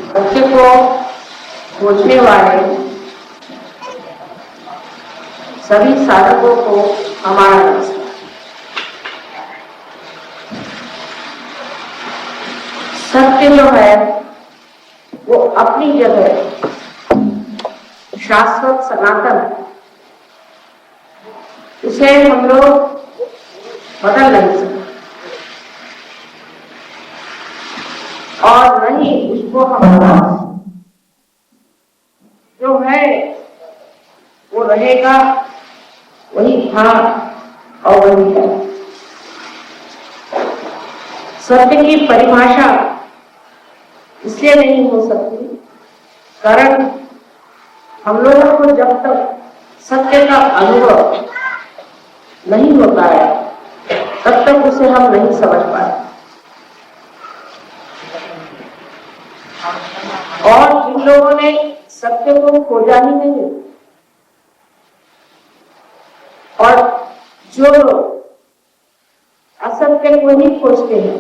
सत्य को खोजने वाले सभी साधकों को हमारा नमस्कार। सत्य जो है वो अपनी जगह शाश्वत सनातन है, उसे हम लोग बदल नहीं सकते और नहीं उसको हम जो है वो रहेगा, वही था और वही है। सत्य की परिभाषा इसलिए नहीं हो सकती कारण हम लोगों को जब तक सत्य का अनुभव नहीं होता है तब तक उसे हम नहीं समझ पाते। और जिन लोगों ने सत्य को खोजा ही नहीं और जो असत्य को ही खोजते हैं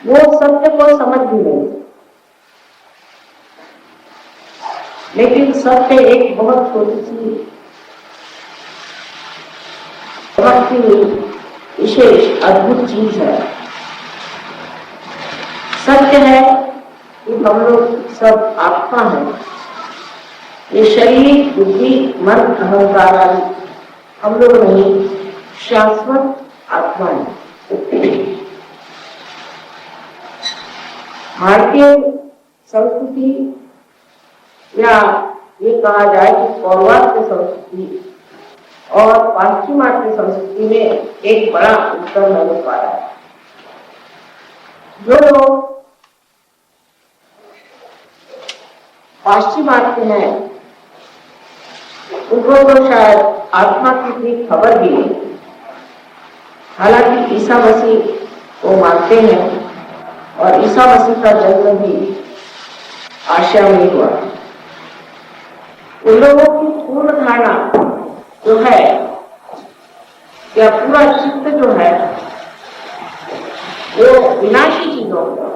वो सत्य को समझ भी नहीं। लेकिन सत्य एक बहुत छोटी सी बहुत ही विशेष अद्भुत चीज है। सत्य है कि हम लोग सब आत्मा है। ये शरीर बुद्धि मन अहंकार हम लोग नहीं, शाश्वत आत्मा है। भारतीय संस्कृति या ये कहा जाए कि पौर्वात्य संस्कृति और पाश्चिमात्य संस्कृति में एक बड़ा अंतर नजर पा रहा है। जो लोग पाश्चिमात्य हैं उनको तो शायद आत्मा की भी खबर भी नहीं। हालांकि ईसा मसीह को मानते हैं और ईसा मसीह का जन्म भी आशिया में हुआ। उन लोगों की पूर्ण धारणा जो है या पूरा चित्त जो है वो विनाशी चीजों का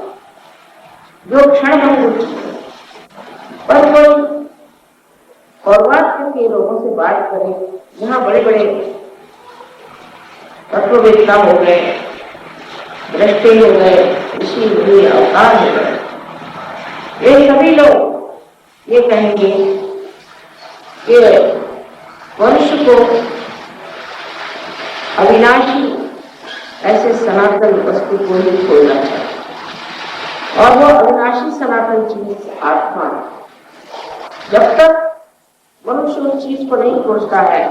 जो क्षण भंगुर चीज है। पर कोई पौर्वात्य के लोगों से बात करें, यहाँ बड़े बड़े तत्ववेत्ता हो गए, दृष्टि हो गए, ऋषि हुए, अवतार हो गए, ये सभी लोग ये कहेंगे कि मनुष्य को अविनाशी ऐसे सनातन वस्तु को ही खोजना चाहिए और वो अविनाशी सनातन चीज आत्मा है। जब तक मनुष्य उस चीज को नहीं खोजता है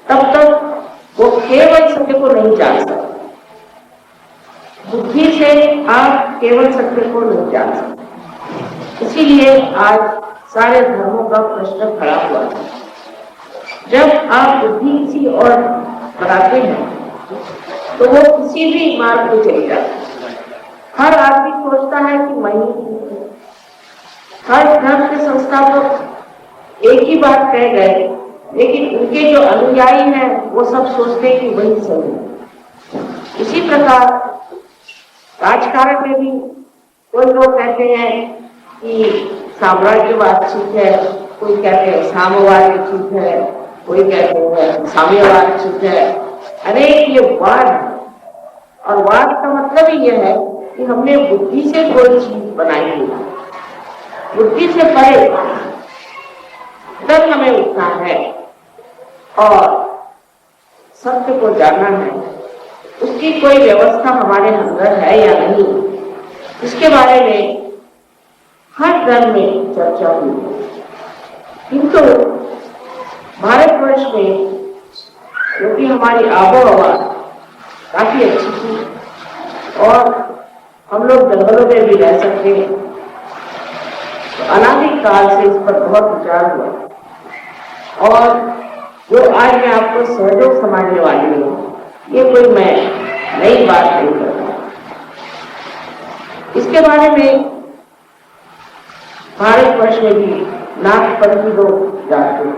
तब तक वो केवल सत्य को नहीं जान सकता। बुद्धि से आप केवल सत्य को नहीं जान सकते। इसीलिए आज सारे धर्मों का प्रश्न खड़ा हुआ है। जब आप बुद्धि किसी और बनाते हैं तो वो किसी भी मार्ग पे चले जाते हैं। हर आदमी सोचता है कि मैं ही ठीक हूं। हर धर्म के संस्थापक एक ही बात कह गए, लेकिन उनके जो अनुयायी हैं वो सब सोचते हैं कि वही सही है। इसी प्रकार राजकारण में भी कोई लोग कहते हैं कि साम्राज्यवाद ठीक है, कोई कहते हैं साम्यवाद ठीक है, कोई कहते हैं साम्यवाद ठीक है। अनेक ये वाद है और वाद का मतलब ही यह है कि हमने बुद्धि से कोई चीज बनाई है, बुद्धि से परे तब हमें उठना है और सत्य को जानना है। उसकी कोई व्यवस्था हमारे अंदर है या नहीं, इसके बारे में हर धर्म में चर्चा हुई। किंतु भारतवर्ष में क्योंकि हमारी आबोहवा काफी अच्छी थी और हम लोग जंगलों में भी रह सकते हैं, तो अनादिक काल से इस पर बहुत विचार हुआ और जो आज मैं आपको सहयोग समझने वाली हूँ, ये कोई मैं नई बात नहीं कर रहा। इसके बारे में भारतवर्ष में भी नागपंथी लोग जानते हैं।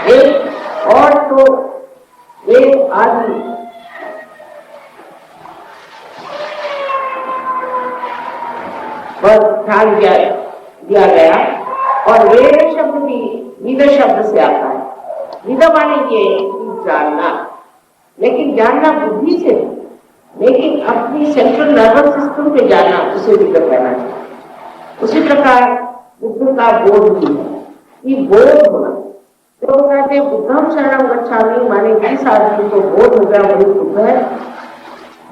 एक और तो एक आदमी पर ध्यान दिया गया। और वेद शब्द भी विद शब्द से आता है। विद माने ये जानना, लेकिन जानना बुद्धि से, लेकिन अपनी सेंट्रल नर्वस सिस्टम पे जानना, उसे विद कहना चाहिए। उसी प्रकार बुद्ध का बोध भी है कि बोध होना। तो कहते हैं बुद्धम शरणम गच्छामि, माने जिस आदमी को बोध हो गया वही बुद्ध है।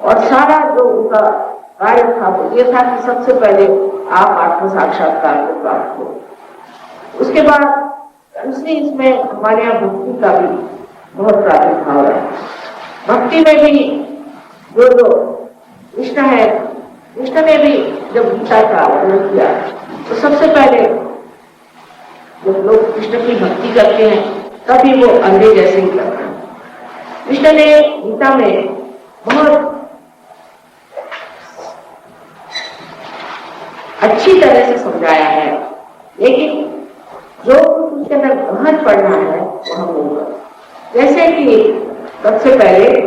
और सारा जो उनका कार्य था वो ये था कि सबसे पहले आप आत्म साक्षात्कार को प्राप्त हो। उसके बाद दूसरी इसमें हमारे यहाँ भक्ति का भी बहुत प्रादुर्भाव है। भक्ति में भी जो कृष्ण है, कृष्ण ने भी जब गीता का वर्णन किया तो सबसे पहले जब लोग कृष्ण की भक्ति करते हैं तभी वो अंधे जैसे ही करते हैं। कृष्ण ने गीता में बहुत अच्छी तरह से समझाया है, लेकिन जो उसके अंदर गहन पढ़ना है वो हम नहीं करते। जैसे कि सबसे पहले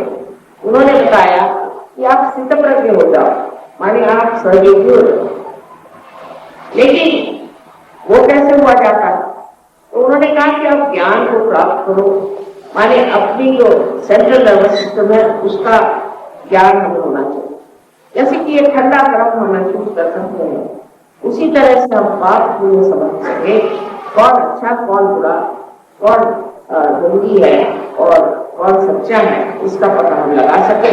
उन्होंने बताया कि आप स्थितप्रज्ञ हो जाओ, माने आप सहयोगी हो जाओ। लेकिन वो कैसे हुआ जाता है? तो उन्होंने कहा कि आप ज्ञान को प्राप्त करो, माने अपनी जो सेंट्रल नर्वस सिस्टम है उसका ज्ञान हमें होना चाहिए। जैसे कि ये ठंडा गर्म होना शुरू कर सकते हैं, उसी तरह से हम पाप पुण्य समझ सके, कौन अच्छा कौन बुरा, कौन जंगी है और कौन सच्चा है, इसका पता हम लगा सके।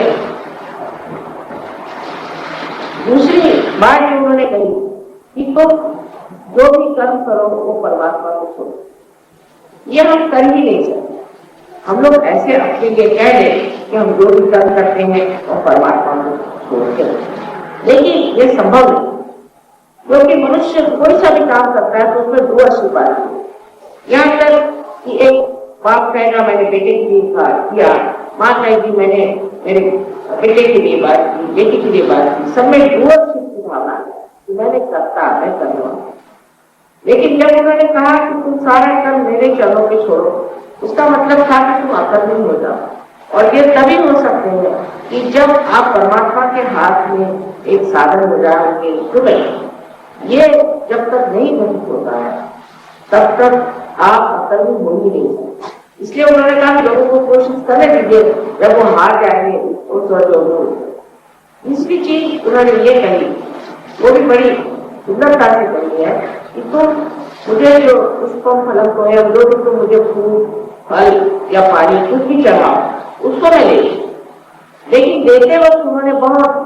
दूसरी बात जो उन्होंने कही कि तो जो भी कर्म करो वो परमात्मा को छोड़ो, ये हम कर ही नहीं सकते। हम लोग ऐसे अपने लिए कह दें कि हम जो भी कर्म करते हैं और परमात्मा को छोड़ते हैं, लेकिन ये संभव नहीं, क्योंकि मनुष्य कोई सा भी काम करता है तो उसमें दो अच्छी बात है। यहाँ तक कि एक बाप कहेगा मैंने बेटे के लिए किया, माँ कहेगी मैंने मेरे बेटे के लिए बात की, बेटी के लिए बात की, सब में डूअरशिप की भावना है कि मैंने करता मैं करने वाला। लेकिन जब उन्होंने कहा कि तुम सारा कर्म मेरे चरणों पे छोड़ो, उसका मतलब था कि तुम अकर्मी हो जाओ। और ये तभी हो सकते हैं कि जब आप परमात्मा के हाथ में एक साधन हो जाएंगे। ये जब तक नहीं घटित होता है तब तक आप अकर्मी हो ही नहीं सकते। इसलिए उन्होंने कहा लोगों को कोशिश करने दीजिए, जब वो हार जाएंगे तो स्वर्ग। इसकी चीज उन्होंने ये कही, वो भी बड़ी सुंदरता से कही है कि तुम मुझे जो उसको फलम को है, जो भी तुम मुझे फूल फल या पानी कुछ भी चढ़ाओ उसको मैं ले, लेकिन देते वक्त उन्होंने बहुत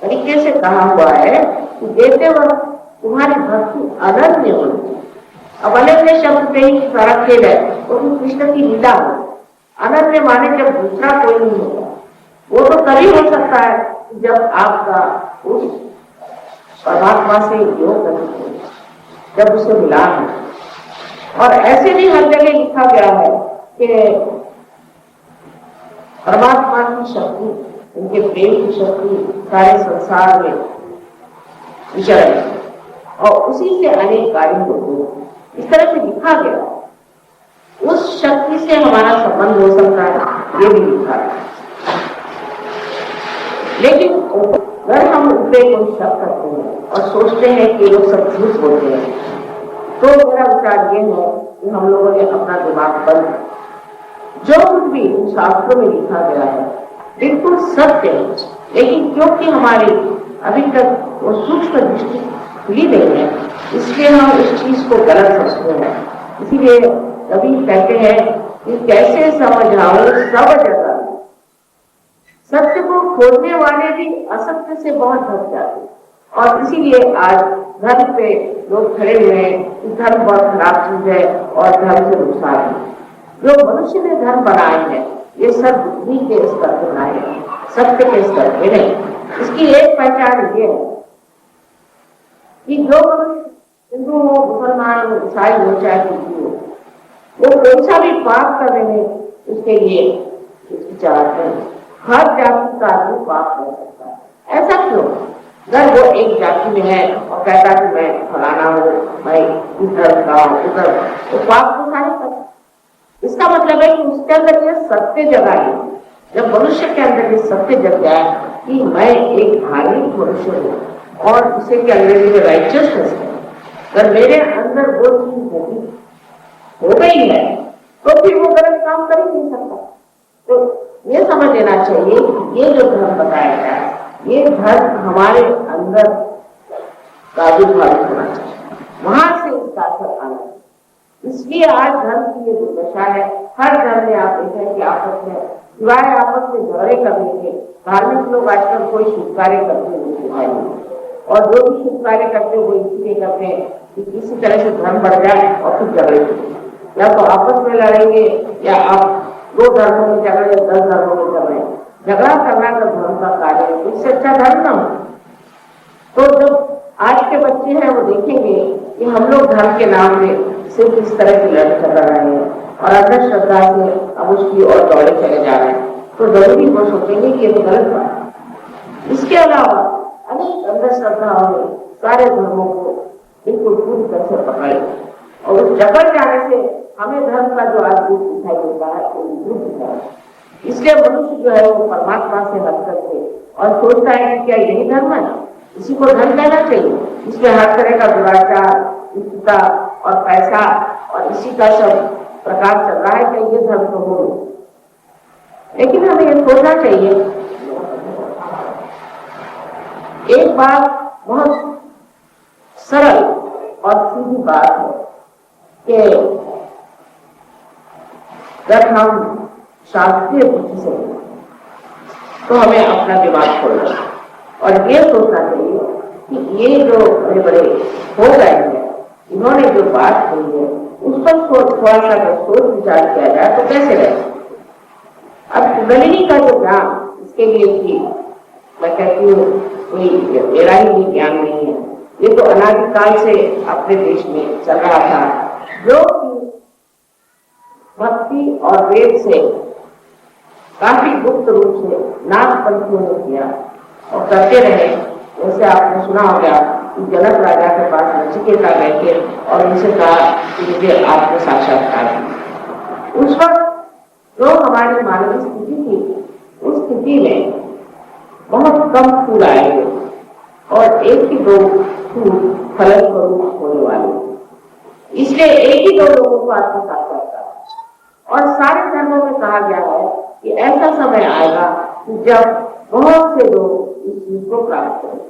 तरीके से कहा हुआ है कि देते वक्त तुम्हारी भक्ति अनन्य होनी चाहिए। अब अनन्य शब्द पे ही सारा खेल है, वो भी कृष्ण की लीला हो। अनन्य माने जब दूसरा कोई नहीं होगा, वो तो तभी हो सकता है जब आपका उस परमात्मा से योग करना, जब उसे मिला है। और ऐसे भी हर जगह लिखा गया है कि परमात्मा की शक्ति, उनके प्रेम की शक्ति सारे संसार में विचरण और उसी से अनेक कार्य होते हैं, इस तरह से लिखा गया। उस शक्ति से हमारा संबंध हो सकता है, ये भी लिखा है। लेकिन अगर हम उस पर कोई शक करते हैं और सोचते हैं कि वो सब झूठ होते हैं, तो मेरा विचार ये है कि हम लोगों ने अपना दिमाग बंद, जो कुछ भी इन शास्त्रों में लिखा गया है बिल्कुल सत्य है, लेकिन क्योंकि हमारी अभी तक वो सूक्ष्म दृष्टि खुली नहीं है, इसलिए हम उस चीज को गलत समझते हैं। इसीलिए कभी कहते हैं कि कैसे समझाओ सब जगह, सत्य को खोजने वाले भी असत्य से बहुत थक जाते हैं। और इसीलिए आज धर्म पे लोग खड़े हुए हैं कि धर्म बहुत खराब चीज है और धर्म से नुकसान है। जो मनुष्य ने धर्म बनाए हैं ये सब बुद्धि के स्तर पर बनाए हैं, सत्य के स्तर पर नहीं। इसकी एक पहचान ये है कि जो मनुष्य हिंदू हो, मुसलमान हो, ईसाई हो, चाहे हिंदू हो, वो कोई सा भी पाप कर रहे हैं उसके लिए विचार है। हर जाति का आदमी पाप कर सकता है। ऐसा क्यों? अगर वो एक जाति में है और कहता कि मैं फलाना हूँ, मैं इधर का हूँ उधर, तो पाप तो सारे कर। इसका मतलब है कि उसके अंदर ये सत्य जगा है। जब मनुष्य के अंदर ये सत्य जग जाए कि मैं एक धार्मिक मनुष्य हूँ और इसे क्या अंग्रेजी में राइचियसनेस है, अगर मेरे अंदर वो चीज हो गई है तो फिर वो गलत काम कर ही नहीं सकता। तो ये समझ लेना चाहिए कि ये जो धर्म बताया गया है, ये धर्म हमारे अंदर प्रादुर्भावित होना चाहिए, वहां से इसका असर आना चाहिए। इसलिए आज धर्म की ये दुर्दशा है। हर धर्म में आप देखें कि आपस में सिवाय आपस में झगड़े करने के धार्मिक लोग आजकल कोई शुभ कार्य करते हुए दिखाई नहीं, और जो भी शुभ कार्य करते हुए इसलिए करते हैं कि किसी तरह से धर्म बढ़ जाए और फिर झगड़े, या तो आपस में लड़ेंगे या आप 2 धर्मों में झगड़े, 10 धर्मों में झगड़े। झगड़ा करना तो धर्म का कार्य है, इससे अच्छा धर्म ना हो। तो जब आज के बच्चे हैं वो देखेंगे कि हम लोग धर्म के नाम में सिर्फ इस तरह की लड़ाई कर रहे हैं और अंधश्रद्धा से अब उसकी और दौड़े चले जा रहे हैं, तो जरूरी वो सोचेंगे कि ये तो गलत बात है। इसके अलावा अनेक अंधश्रद्धाओं ने सारे धर्मों को बिल्कुल पूरी तरह से पकड़े, और उस जकड़ जाने से हमें धर्म का जो आज रूप दिखाई देता है वो रूप दिखा है। इसलिए मनुष्य जो है वो परमात्मा से हट करके और सोचता है कि क्या यही धर्म है, इसी को धर्म कहना चाहिए, इसमें हर तरह का दुराचार, दुष्टता और पैसा और इसी का सब प्रकार चल रहा है, क्या ये धर्म तो हो। लेकिन हमें ये सोचना चाहिए, एक बात बहुत सरल और सीधी बात है कि जब हम शास्त्रीय दृष्टि से तो हमें अपना दिमाग खोलना और ये सोचना चाहिए कि ये जो बड़े बड़े हो गए हैं, इन्होंने जो बात कही है उस पर थोड़ा सा अगर सोच विचार किया जाए तो कैसे रहे। अब कुंडलिनी का जो ज्ञान, इसके लिए कि मैं कहती हूँ कोई मेरा ही ज्ञान नहीं है, ये तो अनादिकाल से अपने देश में चल रहा था, जो कि भक्ति और वेद से काफी गुप्त रूप से नागपंथियों ने किया और करते रहे। जैसे आपने सुना होगा कि जनक राजा के पास नचिकेता गए थे और उनसे कहा कि मुझे आत्म साक्षात्कार। उस वक्त जो हमारी मानवीय स्थिति थी, उस स्थिति में बहुत कम फूल आएंगे और 1 ही 2 फूल फल स्वरूप होने वाले, इसलिए 1 ही 2 लोगों को आत्म साक्षात्कार। और सारे धर्मों में कहा गया है कि ऐसा समय आएगा कि जब बहुत से लोग इस चीज को प्राप्त करें।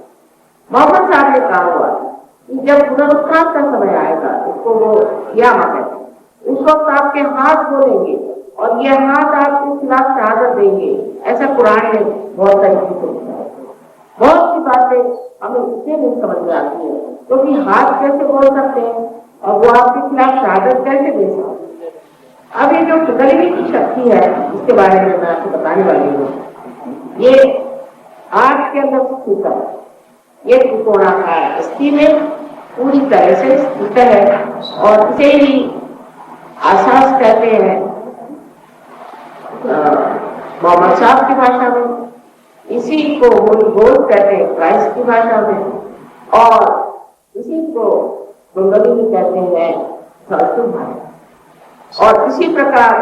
मोहम्मद साहब ने कहा हुआ कि जब पुनरुत्थान का समय आएगा, इसको वो क़यामत कहते हैं, उस वक्त आपके हाथ बोलेंगे और ये हाथ आपके खिलाफ शहादत देंगे। ऐसा कुरान ने बहुत तरीके से बताया। बहुत सी बातें हमें इससे नहीं समझ में आती है, क्योंकि हाथ कैसे बोल सकते हैं और वो आपके खिलाफ शहादत कैसे दे सकते हैं। अब ये जो कुंडलिनी की शक्ति है, इसके बारे में मैं आपको बताने वाली हूँ। ये आग के अंदर स्थित है, ये त्रिकोणाकार स्थिति में पूरी तरह से स्थित है और इसे ही आसास कहते हैं मोहम्मद साहब की भाषा में, इसी को होली गोल कहते हैं क्राइस्ट की भाषा में, और इसी को कुंडलिनी कहते हैं संस्कृत भाषा। और इसी प्रकार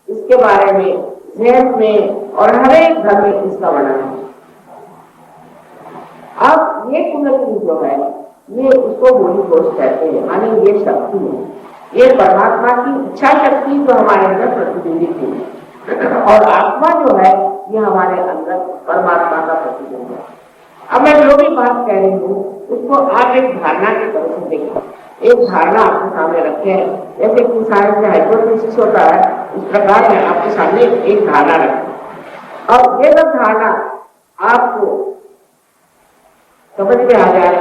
इसके बारे में जैन में और हर एक धर्म में इसका वर्णन है। अब ये कुंडलिनी जो है, ये उसको होली घोष कहते हैं, माने ये शक्ति है, ये परमात्मा की इच्छा शक्ति जो हमारे अंदर प्रतिबिंबित है, और आत्मा जो है ये हमारे अंदर परमात्मा का प्रतिबिंब है। अब मैं जो भी बात कह रही हूँ उसको आप एक धारणा की तरह से देखें, एक धारणा आपके सामने रखे हैं, जैसे कि साइंस में हाइपोथेसिस होता है, इस प्रकार में आपके सामने एक धारणा रखें। और ये सब धारणा आपको समझ में आ जाए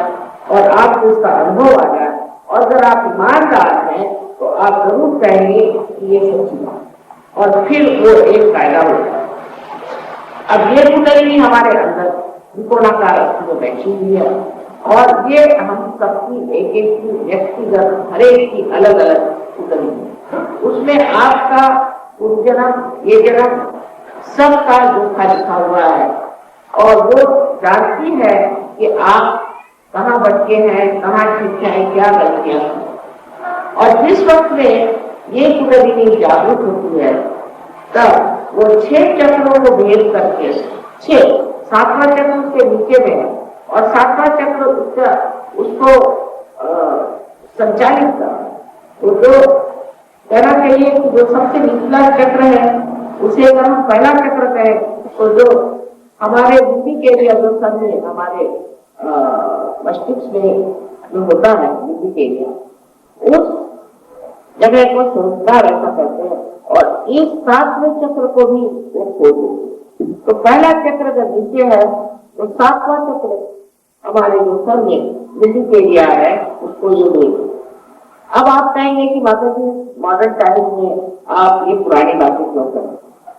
और आपको उसका अनुभव आ जाए, और अगर आप ईमानदार हैं तो आप जरूर कहेंगे कि ये सच्ची बात, और फिर वो एक कायदा होता है। अब ये कुंडलिनी हमारे अंदर त्रिकोणाकार अस्थि में बैठी हुई है, और ये हम सबकी एक एक की व्यक्तिगत हर एक की अलग अलग कुंडलिनी है। उसमें आपका पूर्व जन्म, ये जन्म सबका धोखा लिखा हुआ है, और वो जानती है कि आप कहाँ भटके हैं, कहाँ ठीक है, क्या गलतियां हैं। और जिस वक्त में ये कुंडलिनी जागरूक होती है, तब वो 6 चक्रों को भेद करके 6 सातवां चक्र उसके नीचे में है और सातवां चक्र उसको संचालित कर। तो जो कहना चाहिए कि जो सबसे निचला चक्र है उसे अगर हम पहला चक्र कहें तो जो हमारे बुद्धि के लिए जो समय हमारे मस्तिष्क में जो होता है बुद्धि के लिए उस जगह को संस्कार ऐसा करते हैं और इस सातवें चक्र को भी वो खोल देते। तो पहला चक्र जब नीचे है तो सातवां चक्र हमारे जो समय बुद्धि के लिए है उसको ये देते। अब आप कहेंगे कि माता जी मॉडर्न टाइम में आप ये पुरानी बातें क्यों करें,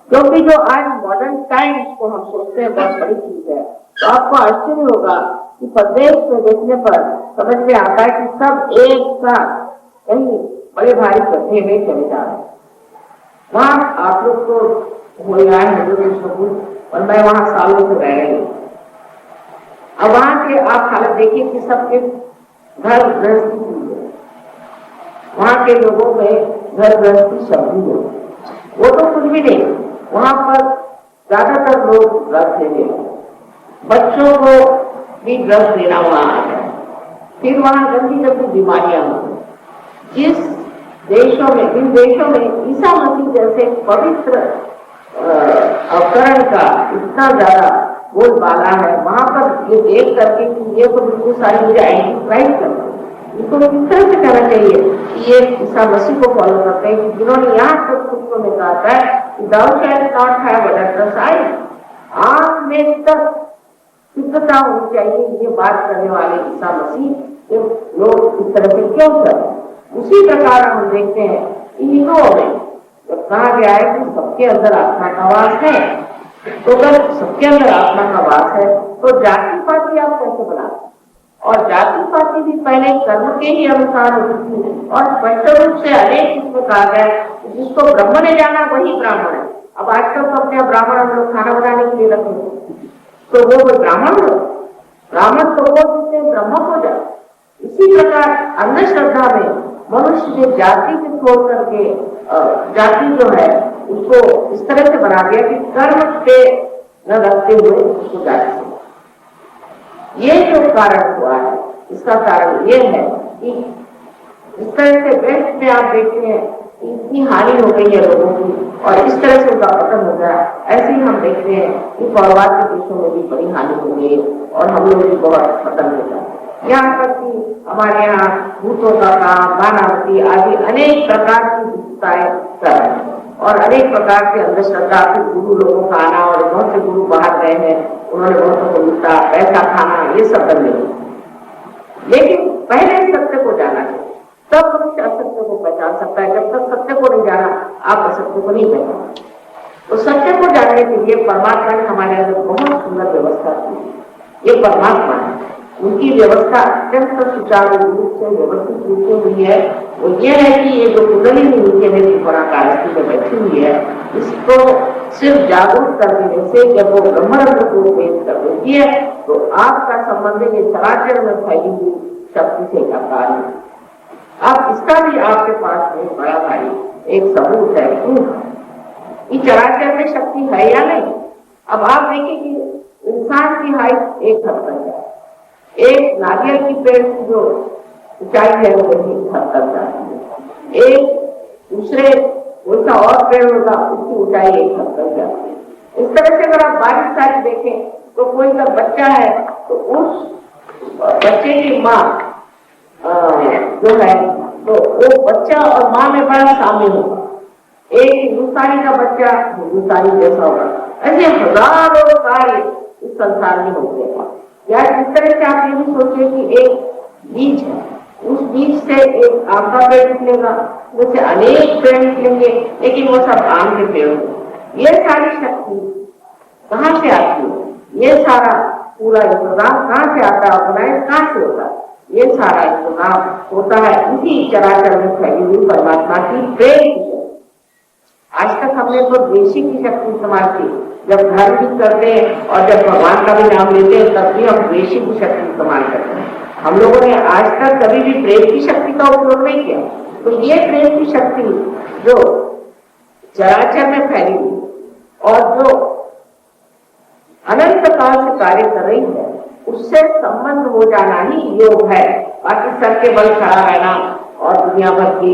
क्योंकि जो आज मॉडर्न टाइम्स को हम सोचते हैं बहुत बड़ी चीज है। तो आपको आश्चर्य होगा कि प्रदेश में देखने पर समझ में आता है कि सब एक साथ कहीं बड़े भारी गड्ढे में चले जा रहे हैं। वहां आप लोग को हो रहा है और मैं वहां सालों से रह रही हूँ। अब वहां के आप हालत देखिए कि सबके घर गृहस्थी हुई है, वहां के लोगों में घर गृहस्थी शब्द है, वो तो कुछ भी नहीं। वहां पर ज्यादातर लोग ड्रग्स ले रहे, बच्चों को भी ड्रग्स देना वहां आ गया। फिर वहां गंदी गंदी बीमारियां होती। जिस देशों में जिन देशों में ईसा मसीह जैसे पवित्र अवतरण का इतना ज्यादा बोलबाला है, वहां पर ये देख करके कि ये तो बिल्कुल सारी मुझे एंटी क्राइस्ट करते हैं। इनको किस तरह से कहना चाहिए कि ये ईसा मसीह को फॉलो करते हैं, जिन्होंने यहाँ तक पुस्तकों में कहा था कि thou shalt not have adulterous eyes, आंख में तक शुद्धता होनी चाहिए। ये बात करने वाले ईसा मसीह ये लोग इस तरह से क्यों कर रहे हैं? उसी प्रकार हम देखते हैं हिंदुओं में जब कहा गया है कि सबके अंदर आत्मा का वास है, तो अगर सबके अंदर आत्मा का वास है तो जाति पाति आप कैसे बनाते? और जाति पाति भी पहले कर्म के ही अनुसार होती थी और स्पष्ट रूप से अनेक इसमें कहा गया जिसको ब्रह्म ने जाना वही ब्राह्मण है। अब आजकल तो अपने ब्राह्मण हम लोग खाना बनाने के लिए रखते हैं, तो वो कोई ब्राह्मण हो? ब्राह्मण तो वो जिसने ब्रह्म को जाना। इसी प्रकार अंधश्रद्धा में मनुष्य ने जाति को छोड़ करके जाति जो है उसको इस तरह से बना दिया कि कर्म पे न रखते हुए उसको जाति। ये जो कारण हुआ है इसका कारण ये है कि इस तरह से वेस्ट में आप देखते हैं इतनी हानि हो गई है लोगों की और इस तरह से उनका पतन हो गया। ऐसे ही हम देखते हैं कि पौरवाद के देशों में भी बड़ी हानि हो गई और हम लोग भी बहुत पतन हो गया। यहाँ तक कि हमारे यहाँ भूतों का काम, बानावती आदि अनेक प्रकार की विशेषताएं कर रहे हैं और अनेक प्रकार के अंधश्रद्धा के गुरु लोगों का आना और बहुत से गुरु बाहर गए हैं, उन्होंने बहुतों को लूटा, पैसा खाना, ये सब करने लगे। लेकिन पहले सत्य को जाना चाहिए, तब मनुष्य असत्य को पहचान सकता है। जब तक सत्य को नहीं जाना आप असत्य को नहीं पहचान। तो सत्य को जानने के लिए परमात्मा ने हमारे अंदर बहुत सुंदर व्यवस्था की। ये परमात्मा है, उनकी व्यवस्था अत्यंत सुचारू रूप से व्यवस्थित रूप से हुई है। वो ये है कि ये जो कुंडली नीचे में त्रिकोणाकार में बैठी हुई है, इसको सिर्फ जागरूक कर देने से जब वो ब्रह्मानंद को पेश कर देती है तो आपका संबंध ये चराचर में फैली हुई शक्ति से आकार है। अब इसका भी आपके पास में बड़ा भारी एक सबूत है कि चराचर में शक्ति है या नहीं। अब आप देखिए कि इंसान की हाइट एक हद तक है, एक नारियल की पेड़ की जो ऊंचाई है वो एक हद तक जाती है, एक दूसरे उसका और पेड़ होगा उसकी ऊंचाई एक हद तक जाती है। इस तरह से अगर आप बारीक सारी देखें तो कोई का बच्चा है तो उस बच्चे की माँ जो है तो वो बच्चा और माँ में बड़ा साम्य होगा। एक हिंदुस्तानी का बच्चा हिंदुस्तानी जैसा होगा। ऐसे हजारों कार्य इस संसार में होते हैं। या इस तरह से आप ये भी सोचिए कि एक बीज है, उस बीज से एक आम का पेड़ निकलेगा, जैसे अनेक पेड़ निकलेंगे, लेकिन वो सब आम के पेड़ होंगे। ये सारी शक्ति कहाँ से आती है? ये सारा पूरा इंतजाम कहाँ से आता है? बनाए कहाँ से होता है? ये सारा इंतजाम होता है इसी चराचर में फैली हुई परमात्मा की प्रेम की शक्ति। आज तक हमने तो देशी की शक्ति इस्तेमाल की, जब धर्म भी करते हैं और जब भगवान का भी नाम लेते हैं तब भी हम देशी की शक्ति इस्तेमाल करते हैं। हम लोगों ने आज तक कभी भी प्रेम की शक्ति का उपयोग नहीं किया। तो ये प्रेम की शक्ति जो चराचर में फैली हुई और जो अनंत काल से कार्य कर रही है, उससे संबंध हो जाना ही योग है। बाकी सर के बल खड़ा रहना और दुनिया भर के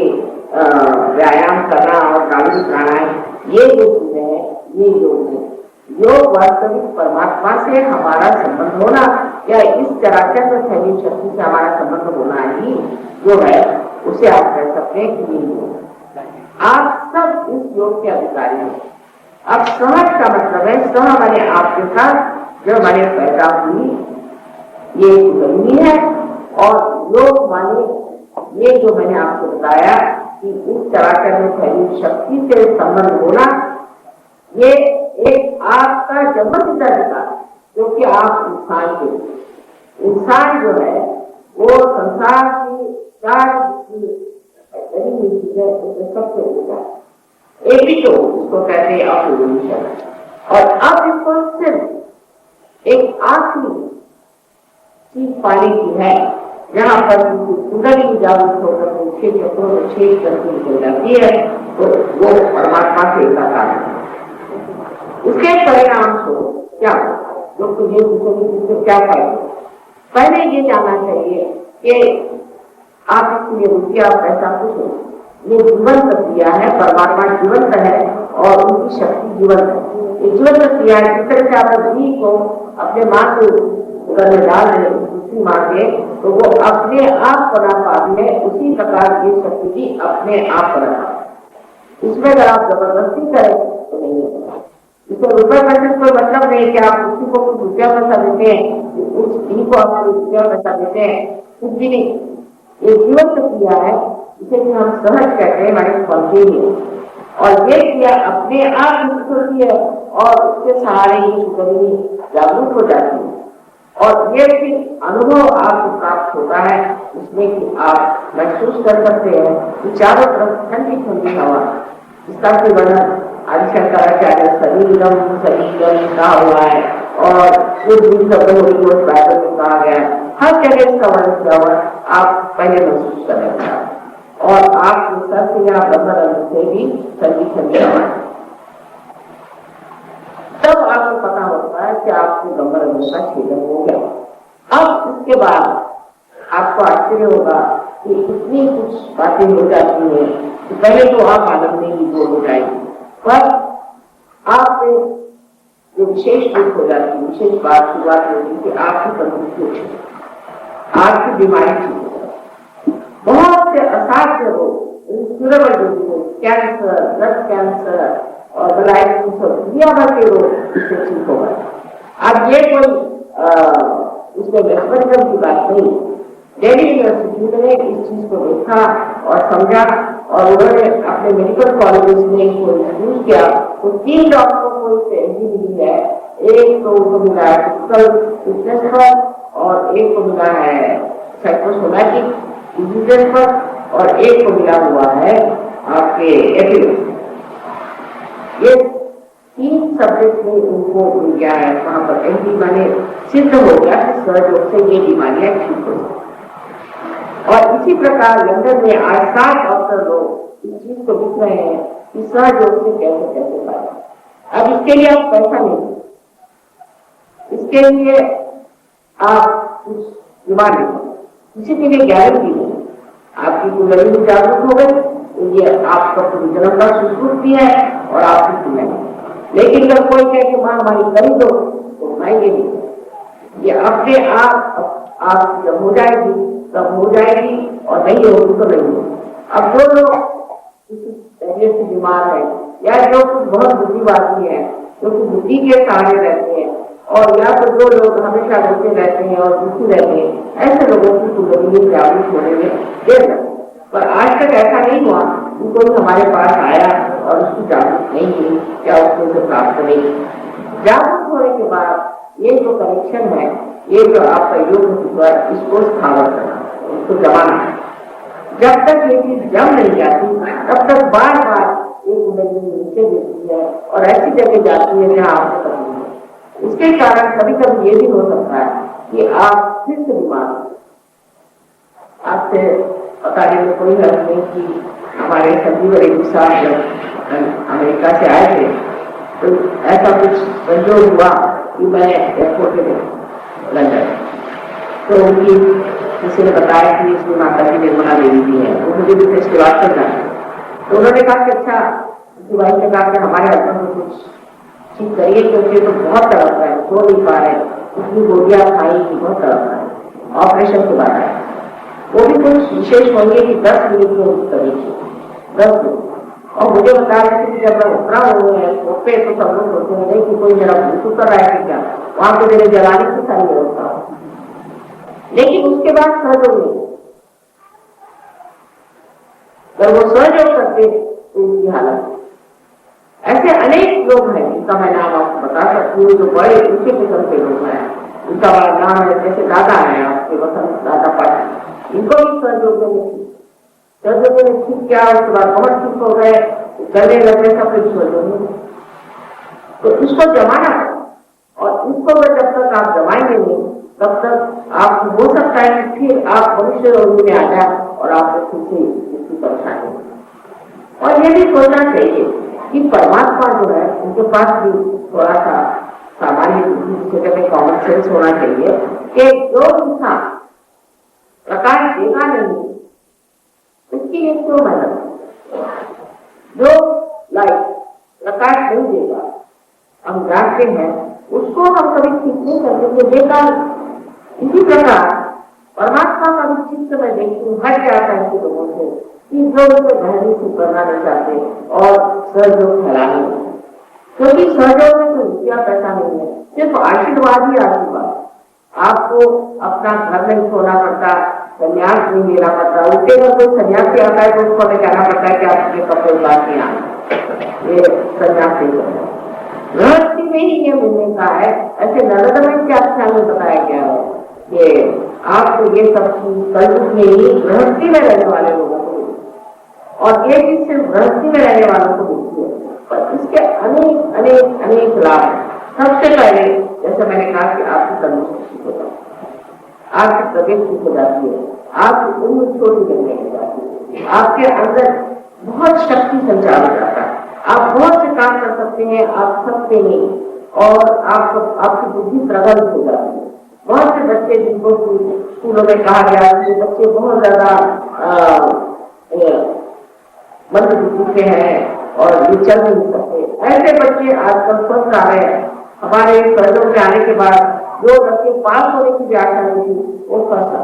व्यायाम करना और गाड़ी प्राणायाम, ये जो चीजें हैं, ये योग है। योग वास्तविक परमात्मा से हमारा संबंध होना या इस चराचर में फैली शक्ति से हमारा संबंध होना ही जो है, उसे आप कह सकते हैं कि ये योग। आप सब इस योग के अधिकारी हैं। अब सहज का मतलब है, सह माने आपके साथ, जो माने पैदा हुई ये कुंडलिनी है, और योग माने ये जो मैंने आपको बताया कि इस चराचर में फैली शक्ति से संबंध होना, ये एक आपका जन्मसिद्ध अधिकार, क्योंकि आप इंसान के, इंसान जो है वो संसार की चार सबसे ऊपर एक ही, तो उसको कहते हैं अपूर्णीशन। और अब इसको सिर्फ एक आखिरी चीज पाने की है, जहां पर कुंडली जागृत होकर छह चक्रों में छेद करके निकल जाती है, तो वो परमात्मा से एकाकार है। उसके परिणाम को क्या, जो तुझे पूछोगे क्या पाएंगे, पहले ये जानना चाहिए कि आप इसके लिए रुपया पैसा कुछ हो, ये जीवंत क्रिया है, परमात्मा जीवंत है और उनकी शक्ति जीवंत है। ये जीवंत क्रिया है। जिस तरह से आप घी को अपने माँ को घर में डाल रहे दूसरी माँ के, तो वो अपने आप बना पाती है, उसी प्रकार ये शक्ति भी अपने आप बना पाती है। इसमें अगर आप जबरदस्ती करें तो नहीं होगा। इसको रुपये पैसे कोई मतलब नहीं कि आप उसी को कुछ रुपया पैसा देते हैं, उस घी को आप रुपया पैसा देते हैं, कुछ भी नहीं। ये जीवन क्रिया है, जिसे हम सहज कहते हैं, हमारे स्पॉन्टेनियस, और ये क्रिया अपने आप होती है और उसके सहारे ही कुंडली जागरूक हो जाती है। और ये फिर अनुभव आपको प्राप्त होता है उसमें कि आप महसूस कर सकते हैं कि चारों तरफ ठंडी ठंडी हवा, इसका भी वर्णन आदि शंकराचार्य शरीरम शरीरम कहा हुआ है, और बाइबल में कहा गया है, हर जगह इसका वर्णन किया हुआ है। आप पहले महसूस करेंगे और आप सर से या बंदर से भी ठंडी ठंडी हवा, तब आपको पता होता है कि आपके गंभीर का छेदन हो गया। अब इसके बाद आपको आश्चर्य होगा कि इतनी कुछ बातें हो जाती हैं कि पहले तो आप आनंद में ही हो जाएगी, पर आप जो विशेष रूप हो जाती है, विशेष बात की बात होती है कि आपकी तंदुरुस्ती अच्छी, आपकी बीमारी ठीक हो जाए। बहुत से असाध्य रोग, कैंसर, ब्लड कैंसर और दुनिया भर के रोग इससे ठीक हो गए। अब ये कोई उसमें वेस्टर्न की बात नहीं, दिल्ली यूनिवर्सिटी ने इस चीज को देखा और समझा, और उन्होंने अपने मेडिकल कॉलेज में इसको इंट्रोड्यूस किया। तो 3 डॉक्टरों को इससे एंट्री मिली है, एक तो उनको मिला है फिजिकल फिटनेस पर, और एक को मिला है साइकोसोमैटिक डिजीजेस पर, और एक को मिला हुआ है आपके एपिलेप्सी। ये 3 सब्जेक्ट में उनको मिल गया है। वहां पर एंट्री माने सिद्ध हो गया कि सहयोग से ये बीमारियां ठीक हो। और इसी प्रकार लंदन में आज 7 डॉक्टर लोग इस चीज को लिख रहे हैं कि सहयोग से कैसे कैसे पाए। अब इसके लिए आप पैसा नहीं, इसके लिए आप कुछ बीमार नहीं, किसी के लिए गारंटी नहीं। आपकी कुंडली जागरूक हो गई तो ये आपका पूरी जन्म का सुश्रुत भी है और आपकी कुंडली। लेकिन अगर कोई कहे कि मां हमारी करी दो तो बनाएंगे नहीं। ये अपने आप जब हो जाएगी तब हो जाएगी, और नहीं होगी तो नहीं होगी। अब जो लोग पहले से बीमार है या जो कुछ बहुत बुद्धिवादी है, जो कि बुद्धि के सहारे रहते हैं, और या तो जो लोग हमेशा रोते रहते हैं और दुखी रहते हैं, ऐसे लोगों की कुंडली जागरूक होने में देर लगती। पर आज तक ऐसा नहीं हुआ कि कोई हमारे पास आया और उसकी जागरूक नहीं हुई, क्या उसको जो प्राप्त नहीं। जागरूक होने के बाद ये जो कनेक्शन है, ये जो आपका योग हुआ, इसको स्थावर करना, इसको जमाना। जब तक ये चीज जम नहीं जाती तब तक बार बार ये कुंडली नीचे गिरती है और ऐसी जगह जाती है जहाँ आपको पता नहीं। इसके कारण कभी कभी ये भी हो सकता है कि आप फिर से बीमार, आपसे पता नहीं कोई हर्ज नहीं कि हमारे संजीव रेड्डी साहब जब अमेरिका से आए थे तो ऐसा कुछ संजोग हुआ कि मैं एयरपोर्ट में लंदन, तो उनकी किसी ने बताया कि इसमें माता की निर्मला देवी भी है, तो मुझे भी इसके बाद करना है। तो उन्होंने कहा कि अच्छा, उनकी वाइफ ने कहा कि हमारे हस्बैंड को कुछ ठीक करिए क्योंकि तो बहुत तड़प रहा है, सो नहीं पा रहे, इतनी गोलियां खाई कि बहुत तड़प रहा है, ऑपरेशन के बाद आया। वो भी कुछ विशेष होंगे कि 10 मिनट में उस तरीके 10 मिनट। और मुझे बता रहे थे कि जब मैं उतरा हुए हैं पे तो सब लोग सोचते हैं कि कोई मेरा भूत उतर रहा है कि क्या, वहां पे मेरे जलाने की सारी व्यवस्था हो। लेकिन उसके बाद सहयोग नहीं, जब वो सहयोग करते तो उनकी हालत, ऐसे अनेक लोग हैं जिनका मैं नाम आपको बता सकती हूँ, जो बड़े ऊंचे किस्म के लोग हैं। उनका बड़ा नाम है, जैसे दादा है आपके वसंत दादा पाटिल, इनको भी सहयोग नहीं, सहयोग ने ठीक किया, उसके बाद बहुत ठीक हो गए, गले लगे सब कुछ सहयोग नहीं। तो इसको जमाना है, और इसको जब तक आप जमाएंगे नहीं तब तक आप हो सकता है कि फिर आप भविष्य रोगी में आ जाए और आपको फिर से इसकी परेशानी। और ये भी सोचना चाहिए कि परमात्मा जो है उनके पास भी थोड़ा सा सामान्य बुद्धि, कॉमन सेंस होना चाहिए कि जो इंसान प्रकाश देगा नहीं उसकी एक क्यों मेहनत, जो लाइट प्रकाश नहीं देगा हम जानते हैं उसको हम कभी ठीक नहीं करते, बेकार। इसी प्रकार परमात्मा का भी चित्त में देखती हूँ हट जाता है लोगों से कि जो उसे गहरी से करना नहीं चाहते और सहयोग फैलाने, क्योंकि सहयोग में कोई रुपया पैसा नहीं है, सिर्फ आशीर्वाद ही आशीर्वाद। आपको अपना घर नहीं छोड़ना पड़ता, संन्यास नहीं लेना पड़ता। उसके अगर कोई संन्यासी आता है तो उसको हमें कहना पड़ता है कि आप ये कपड़े उतार के आए, ये संन्यास नहीं करना। गृहस्थी में ही ये मिलने का है। ऐसे नरदमन के आख्यान में बताया गया है कि आपको ये सब चीज कलयुग में ही गृहस्थी में रहने वाले लोगों को मिलती है, और ये चीज सिर्फ गृहस्थी में रहने वालों को मिलती है, पर इसके अनेक अनेक अनेक लाभ। सबसे पहले जैसे मैंने कहा कि आपकी तंदुरुस्ती ठीक हो जाती है, आपकी तबीयत ठीक हो जाती है, आपकी उम्र छोटी करने लग जाती है, आपके अंदर बहुत शक्ति संचार हो जाता है, आप बहुत से काम कर सकते हैं, आप थकते नहीं, और आपकी बुद्धि प्रबल हो जाती है। बहुत से बच्चे जिनको स्कूलों में कहा गया कि बच्चे बहुत ज्यादा मंद बुद्धि के हैं और ये चल नहीं सकते, ऐसे बच्चे आजकल स्वस्थ आ रहे हैं। हमारे सहयोग में आने के बाद जो बच्चे पास होने की व्याख्या नहीं थी वो फंसा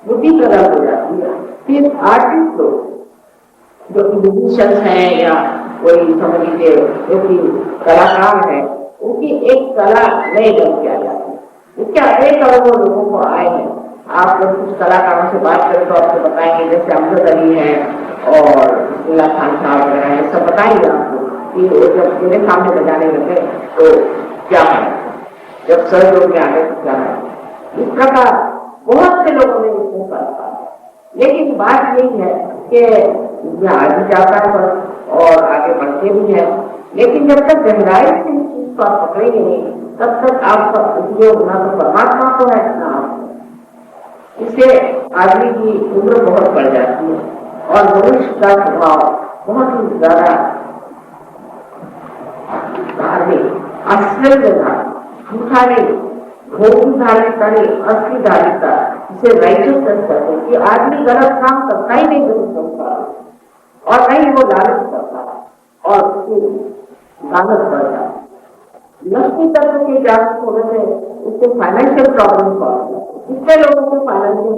बुद्धि प्रबल हो जाती है। फिर आर्टिस्ट लोग जो कि म्यूजिशियंस हैं या कोई समझ लीजिए जो कि कलाकार है, उनकी एक कला नए ढंग की आ जाती है। इसके अनेक अनुभव लोगों को आए हैं। आप लोग कुछ कलाकारों से बात करें तो आपको बताएंगे, जैसे अमजद अली है और बिस्मिल्लाह खान साहब वगैरह है, सब बताएंगे आपको कि जब मेरे सामने बजाने लगे तो क्या है, जब सहयोग में आ गए तो क्या है। इस प्रकार बहुत से लोगों ने इसमें फर्क पाया। लेकिन बात यही है कि ये आगे जाता है और आगे बढ़ते भी है, लेकिन जब तक गहराई से इस चीज को आप पकड़ेंगे नहीं तब तक आपका उपयोग ना तो परमात्मा को है ना आपको। इससे आदमी की उम्र बहुत बढ़ जाती है और मनुष्य का स्वभाव बहुत ही ज्यादा धार्मिक, अश्लील झूठा नहीं, भोगी धार्मिकता नहीं, असली धार्मिकता, जिसे राइचसनेस कहते हैं कि आदमी गलत काम करता ही नहीं गलत करता और नहीं वो लालच करता और उसकी लालच बढ़ जाती। लक्ष्मी तत्व के जागरूक होने से उससे फाइनेंशियल प्रॉब्लम सॉल्व हो, कितने लोगों को फाइनेंशियल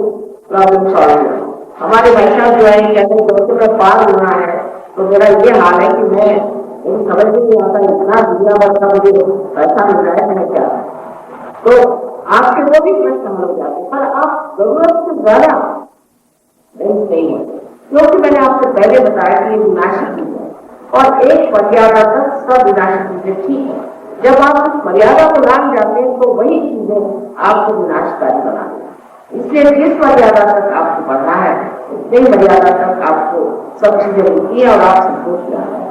प्रॉब्लम सॉल्व हो। हमारे भाई साहब जो है कहते हैं दोस्तों में पार होना है तो मेरा ये हाल है कि मैं समझ नहीं आता, इतना दुनिया भर का मुझे पैसा मिल रहा है, मैंने क्या, तो आपके वो भी प्रश्न हल हो जाते, पर आप जरूरत से ज्यादा नहीं है, क्योंकि मैंने आपको पहले बताया कि ये विनाशी चीज है और एक मर्यादा तक सब विनाशी चीजें ठीक है। जब आप उस मर्यादा को लांग जाते हैं तो वही चीजें आपको विनाशकारी बनाती। इसलिए जिस मर्यादा तक आपको बढ़ना है उतनी मर्यादा तक आपको सब चीजें मिलती है और आप संतोष में आते हैं।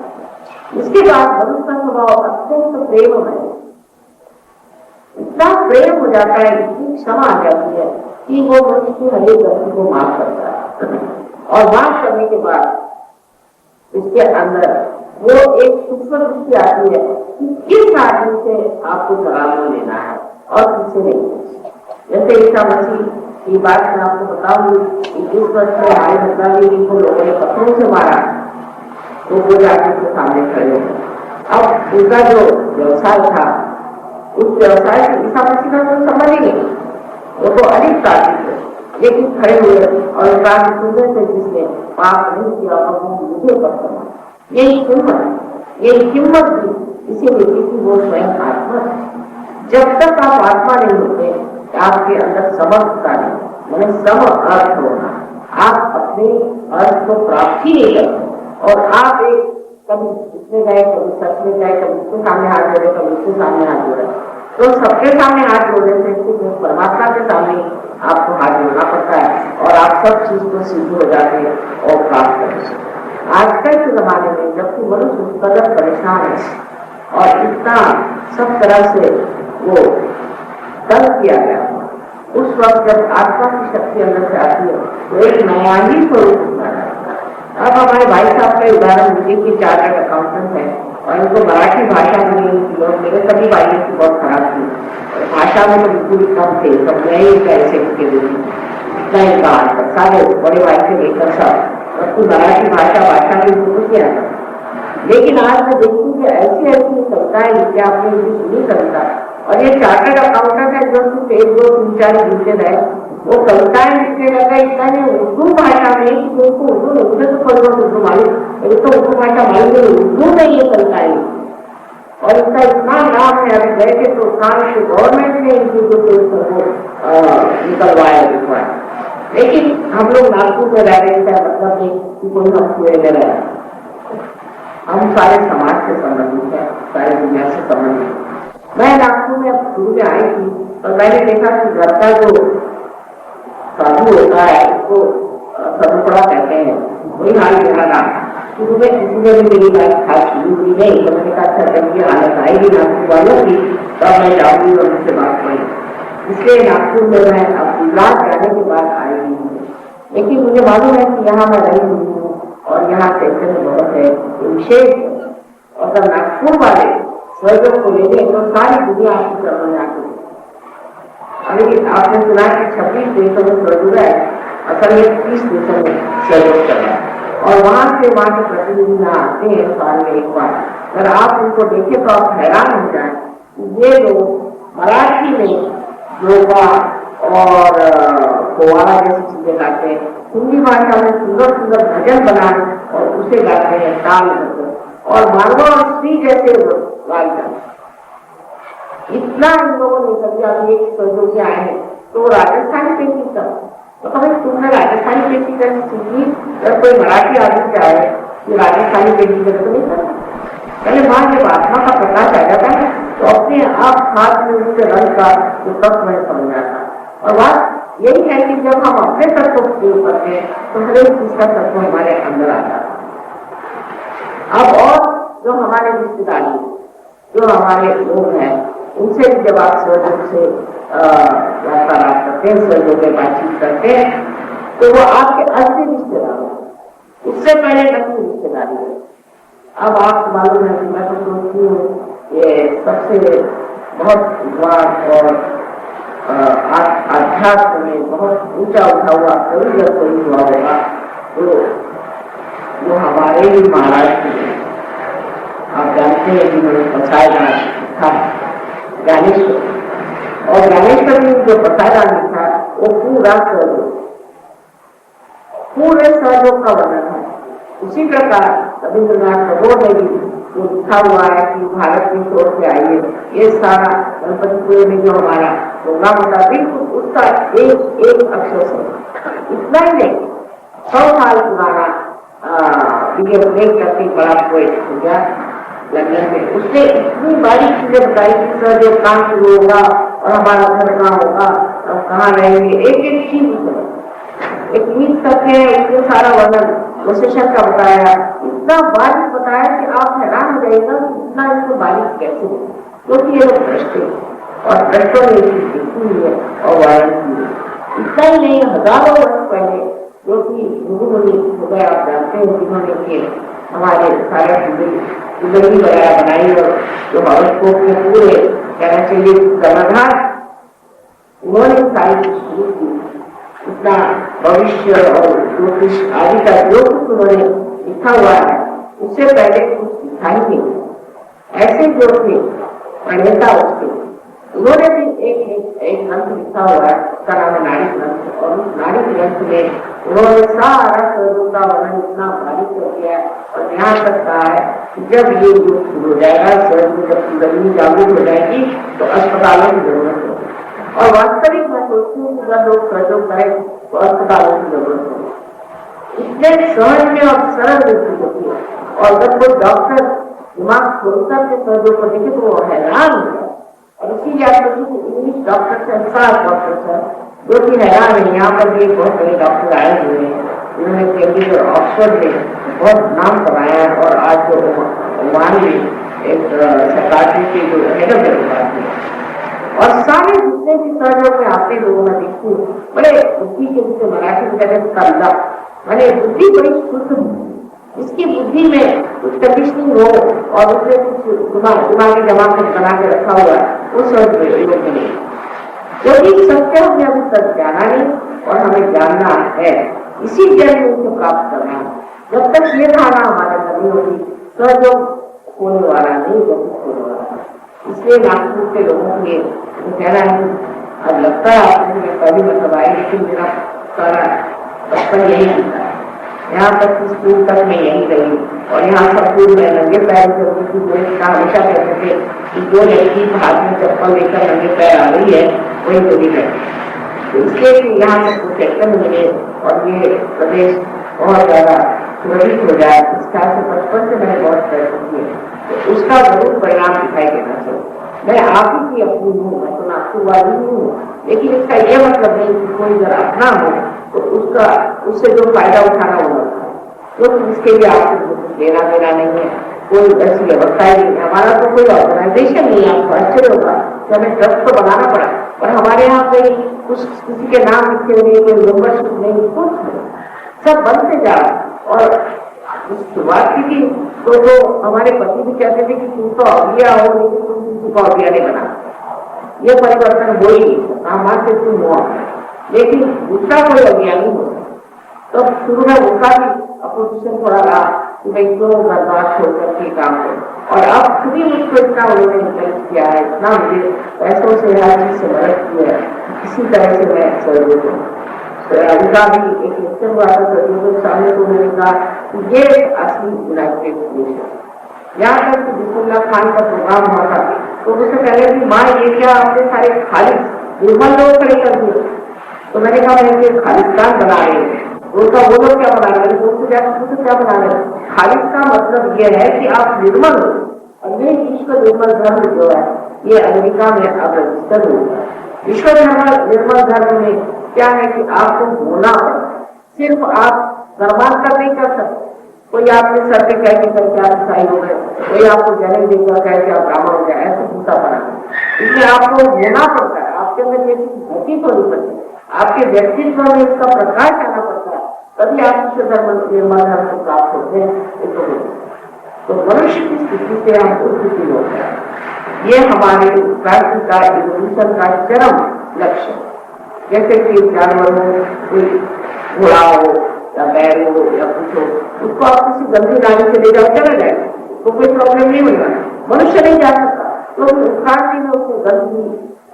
इसके बाद मनुष्य का स्वभाव अत्यंत प्रेममय है, इतना प्रेम हो जाता है, इतनी क्षमा आ जाती है कि वो मनुष्य की हर एक गलती को माफ करता है और माफ करने के बाद इसके अंदर वो एक सूक्ष्म दृष्टि आती है कि किस आदमी से आपको सलाम लेना है और किससे नहीं। जैसे ईसा मसीह की बात मैं आपको बताऊंगी कि जिस वर्ष में हमारे बदलावी को लोगों ने पत्थरों से मारा तो वो जाके उसके सामने खड़े हो। अब उनका जो व्यवसाय था उस व्यवसाय से ईसा मसीह का कोई संबंध ही नहीं, वो तो अधिक तार्किक है, लेकिन खड़े हुए और उनका सुनने से जिसने पाप नहीं किया और वो मुझे पसंद है, यही हिम्मत भी इसीलिए क्योंकि वो स्वयं आत्मा है। जब तक आप आत्मा नहीं होते आपके अंदर समर्थता नहीं, मैंने सम अर्थ होना, आप अपने अर्थ को प्राप्त ही नहीं करते और आप एक कभी इसमें गए, कभी सच में गए, कभी उसके सामने हाथ जोड़े, कभी उसके सामने हाथ जोड़े, तो सबके सामने हाथ जोड़ने से परमात्मा के सामने आपको हाथ जोड़ना पड़ता है और आप सब चीज को सिद्ध हो जाते हैं और प्राप्त करते। आजकल के जमाने में जबकि मनुष्य उस कदर परेशान है और इतना सब तरह से वो तंग किया गया, उस वक्त जब आत्मा की शक्ति अंदर से आती है तो एक नया ही स्वरूप होता है। अब हमारे भाई साहब का उदाहरण लीजिए कि चार्टर्ड अकाउंटेंट है और इनको मराठी भाषा में मेरे सभी भाइयों की बहुत खराब थी, भाषा में तो बिल्कुल कम थे, सब नए कैसे के लिए इतना ही कहा सारे बड़े भाई से लेकर सब मराठी भाषा में कुछ नहीं आता। लेकिन आज मैं देखती कि ऐसी ऐसी कविताएं लिखी, आपने सुनी कविता, और ये चार्टर्ड अकाउंटेंट है जो सिर्फ 1 2 3 4 घंटे रहे, वो कविताएं लिखने लगा इतना नहीं उर्दू भाषा में, उनको उर्दू नहीं, मुझे तो थोड़ी बहुत उर्दू मालूम, एक तो उर्दू भाषा मालूम नहीं, उर्दू में ये कविताएं और इसका इतना नाम है। अभी गए थे तो गवर्नमेंट ने इनको निकलवाया लिखवाया, लेकिन हम लोग नागपुर में रह रहे थे, मतलब नहीं कि कोई हम कुएं में रह, हम सारे समाज से संबंधित है, सारे दुनिया से संबंधित। मैं नागपुर में अब शुरू में आई थी और मैंने देखा कि घर का जो साधु होता है उसको सदुपड़ा कहते हैं, वही हाल मेरा नाम। शुरू में किसी ने भी मेरी बात खास शुरू की नहीं, तो मैंने कहा जब ये हालत आएगी नागपुर वालों की तब मैं जाऊंगी और उनसे बात करूँ। इसलिए नागपुर में मैं अब गुजरात जाने के बाद आई हुई हूँ, लेकिन मुझे मालूम है कि यहाँ मैं रही हुई हूँ और यहाँ चैतन्य बहुत है, विशेष। अगर नागपुर वाले स्वर्ग को ले लें तो सारी दुनिया आपकी चरणों में आती है। अभी आपने सुना कि 26 देशों में स्वर्ग है, असल में 30 देशों में स्वर्ग चल रहा है और वहां से वहां के प्रतिनिधि आते हैं साल में एक बार। अगर आप उनको देखें तो आप हैरान हो जाए, ये लोग मराठी में योगा और कोवाला जैसी चीजें गाते हैं, हिंदी भाषा में सुंदर सुंदर भजन बनाए और उसे गाते हैं ताल और मानव और स्त्री जैसे गाल जाते। इतना इन लोगों ने कभी अभी एक स्वर्गों से आए हैं तो राजस्थानी पेंटिंग कर, तो कभी तुमने राजस्थानी पेंटिंग करनी सीखी, जब कोई मराठी आदमी से आए कि राजस्थानी पेंटिंग कर तो नहीं करना। पहले वहां जब आत्मा का प्रकाश आ जाता है तो अपने आप हाथ में उसके रंग का जो तत्व में समझ आता है। और बात यही है कि जब हम अपने तत्व को उपयोग करते हैं तो हर एक चीज का तत्व हमारे अंदर आता है। अब और जो हमारे रिश्तेदारी, जो हमारे लोग हैं, उनसे भी जब आप स्वर्ग से वार्तालाप करते हैं, स्वर्ग में बातचीत करते हैं, तो वो आपके असली रिश्तेदार हैं, उससे पहले नकली रिश्तेदारी है। अब आपको मालूम है कि मैं तो सोचती हूँ ये सबसे बहुत विद्वान और आध्यात्म में बहुत ऊंचा उठा हुआ कवि जब कोई हुआ होगा तो वो हमारे ही महाराज थे। आप जानते हैं कि मैंने पसायदान था ज्ञानेश्वर, और ज्ञानेश्वर ने जो पसायदान लिखा वो पूरा पूरे सहयोग का वर्णन है। उसी प्रकार रविंद्रनाथ टैगोर ने भी जो लिखा हुआ है कि भारत की छोड़ के आइए, ये सारा गणपतिपुरे में जो हमारा प्रोग्राम होता है बिल्कुल उसका एक एक अक्षर से। इतना ही नहीं, 100 साल पुराना करके बड़ा पोएट हो गया लंदन में, उसने इतनी बारीक चीजें बताई कि सर जो काम शुरू होगा और हमारा घर कहाँ होगा और कहाँ रहेंगे, एक एक चीज एक ईद तक है उसने सारा वर्णन वशिष्ठ का बताया, इतना बारीक बताया कि आप हैरान हो जाएगा कि इतना इसको बारीक कैसे हो, क्योंकि ये लोग भ्रष्ट और भ्रष्टों ने देखी हुई है और वायरल की है। इतना ही नहीं, हजारों वर्ष पहले जो कि हिंदू मुनि हो गए, आप जानते हैं जिन्होंने किए हमारे सारे जिंदगी वगैरह बनाई और जो हॉरोस्कोप के पूरे कहना चाहिए कर्णाधार उन्होंने सारी चीज शुरू की। इतना भविष्य और ज्योतिष आदि का जो कुछ उन्होंने लिखा हुआ है उससे पहले कुछ लिखा ही नहीं। ऐसे जो थे प्रणेता उसके उन्होंने भी एक ग्रंथ लिखा हुआ है, उसका नाम है नाड़ी ग्रंथ। और उस नाड़ी ग्रंथ में उन्होंने सारा शरीरों का वर्णन इतना बारीक कर दिया है और यहाँ तक कहा है कि जब ये युग शुरू हो जाएगा, शरीर में जब गर्मी जागरूक हो जाएगी तो अस्पतालों की जरूरत होगी। और वास्तविक मैं सोचती हूँ कि जब लोग सहयोग करें तो अस्पतालों की जरूरत होगी। इतने सहज में और सरल व्यक्ति होती है और जब कोई डॉक्टर दिमाग खोलकर के सहयोग को देखे तो वो हैरान हो जाए। और इसीलिए आप इंग्लिश डॉक्टर से डॉक्टर है जो कि हैरान है। यहाँ पर भी बहुत बड़े डॉक्टर आए हुए हैं, उन्होंने कैम्ब्रिज और ऑक्सफोर्ड में बहुत नाम कमाया है और आज जो वहाँ में एक सरकारी के जो हेड ऑफ डिपार्टमेंट और सारे जितने भी सहयोग में आते लोगों में देखती हूँ बड़े बुद्धि के जिसे मराठी में कहते हैं कल्ला, मैंने बुद्धि बड़ी शुद्ध, इसकी बुद्धि में कुछ कंडीशनिंग हो और उसने कुछ दिमागी जमा कर बना के रखा हुआ है वो सब लोग नहीं। क्योंकि सत्य हमें अभी तक जाना नहीं और हमें जानना है, इसी जन्म में उसे प्राप्त करना है। जब तक ये धारणा हमारे अंदर नहीं होगी सहयोग होने वाला नहीं, होने वाला। इसलिए नागपुर के लोगों के लिए कहना है, अब लगता है आपने पहली मतलब आई लेकिन मेरा सारा बचपन यही बीता है, यहाँ तक स्कूल तक मैं यही रही और यहाँ सब स्कूल में नंगे पैर चलती थी। हमेशा कहते थे कि जो लड़की हाथ में चप्पल लेकर नंगे पैर आ रही है वही चोरी करती। तो इसलिए यहाँ से प्रोटेक्शन मिले और ये प्रदेश बहुत ज्यादा सुरक्षित हो जाए, इस ख्याल से बचपन से मैंने बहुत प्रयत्न किए तो उसका जरूर परिणाम दिखाई देना चाहिए। मैं आप ही की अपनी हूँ, मैं तो नागपुर वाली हूँ, लेकिन इसका यह मतलब नहीं कि कोई अगर अपना हो तो उससे जो फायदा उठाना होगा तो इसके लिए आपको लेना देना नहीं है, कोई ऐसी व्यवस्था ही नहीं है। हमारा तो कोई ऑर्गेनाइजेशन नहीं है। आपको आश्चर्य होगा कि हमें ट्रस्ट तो बनाना पड़ा पर हमारे यहाँ पे कुछ किसी के नाम लिखे नहीं, कोई मेंबरशिप नहीं, कुछ नहीं, सब बनते जा रहा। और शुरुआत की थी तो हमारे पति भी कहते थे कि तुम तो अभिया हो लेकिन तुम किसी को अभिया नहीं बना, ये परिवर्तन हो ही नहीं, हम मानते तुम हो, लेकिन दूसरा कोई अभिया नहीं हो। तो शुरू में उनका भी अपोजिशन थोड़ा रहा कि भाई क्यों बर्बाद छोड़कर के काम करो और अब खुद ही मुझको इतना उन्होंने इंटरेस्ट किया है, इतना मुझे पैसों से हर चीज से मदद की है, किसी तरह से मैं सहयोग हूँ। उनका भी एक लेक्चर हुआ था सहयोग के सामने तो उन्होंने कहा कि ये असली यूनाइटेड देश है। यहाँ तक कि बिस्मिल्लाह खान का प्रोग्राम हुआ था तो उससे पहले भी माँ ये क्या आपने सारे खाली निर्मल लोग खड़े कर दिए, तो मैंने कहा मैं खालिस्तान बना रहे हैं। उनका वो लोग क्या बना रहे हैं, क्या बना रहे हैं। खालिद का मतलब ये है कि आप निर्मल हो और ये विश्व निर्मल धर्म जो है ये अमेरिका में अब रजिस्टर होगा। विश्व निर्मल धर्म में क्या है कि आपको होना पड़ता, सिर्फ आप धर्मांतर नहीं कर सकते। कोई आपके सर पे कह के करके आप ईसाई हो गए, कोई आपको जन्म देकर कह के आप ब्राह्मण हो गए, ऐसे भूता पड़ा। इसलिए आपको होना पड़ता है, आपके अंदर ये घटित होनी पड़ती है, आपके व्यक्तित्व में इसका प्रकाश आना पड़ता है, तभी आप विश्व धर्म निर्मल धर्म को प्राप्त होते हैं। तो मनुष्य की स्थिति से हम उत्पत्ति होते हैं, ये हमारे क्रांति का इवोल्यूशन का चरम लक्ष्य। जैसे कि जानवर हो, कोई घोड़ा हो या बैल हो या कुछ हो, उसको आप किसी गंदी नाली से ले जाओ चला जाए तो कोई प्रॉब्लम नहीं होगा। मनुष्य नहीं जा सकता तो क्रांति में उसको गंदी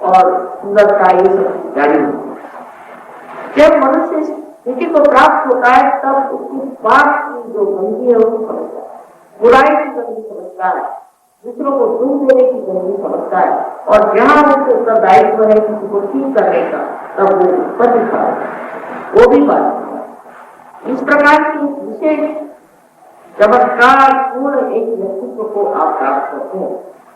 और सुंदरता ये सब जारी होती। जब मनुष्य स्थिति को प्राप्त होता है तब उसकी पाप की जो गंदी है उसको समझता है, बुराई की गंदी समझता है, दूसरों को दुख देने की गंदी समझता है और जहां उसको उत्तरदायित्व है किसी को ठीक करने का तब वो उत्पत्ति खड़ा होता है, वो भी बात। इस प्रकार की विशेष चमत्कार पूर्ण एक व्यक्तित्व को आप प्राप्त करते हैं।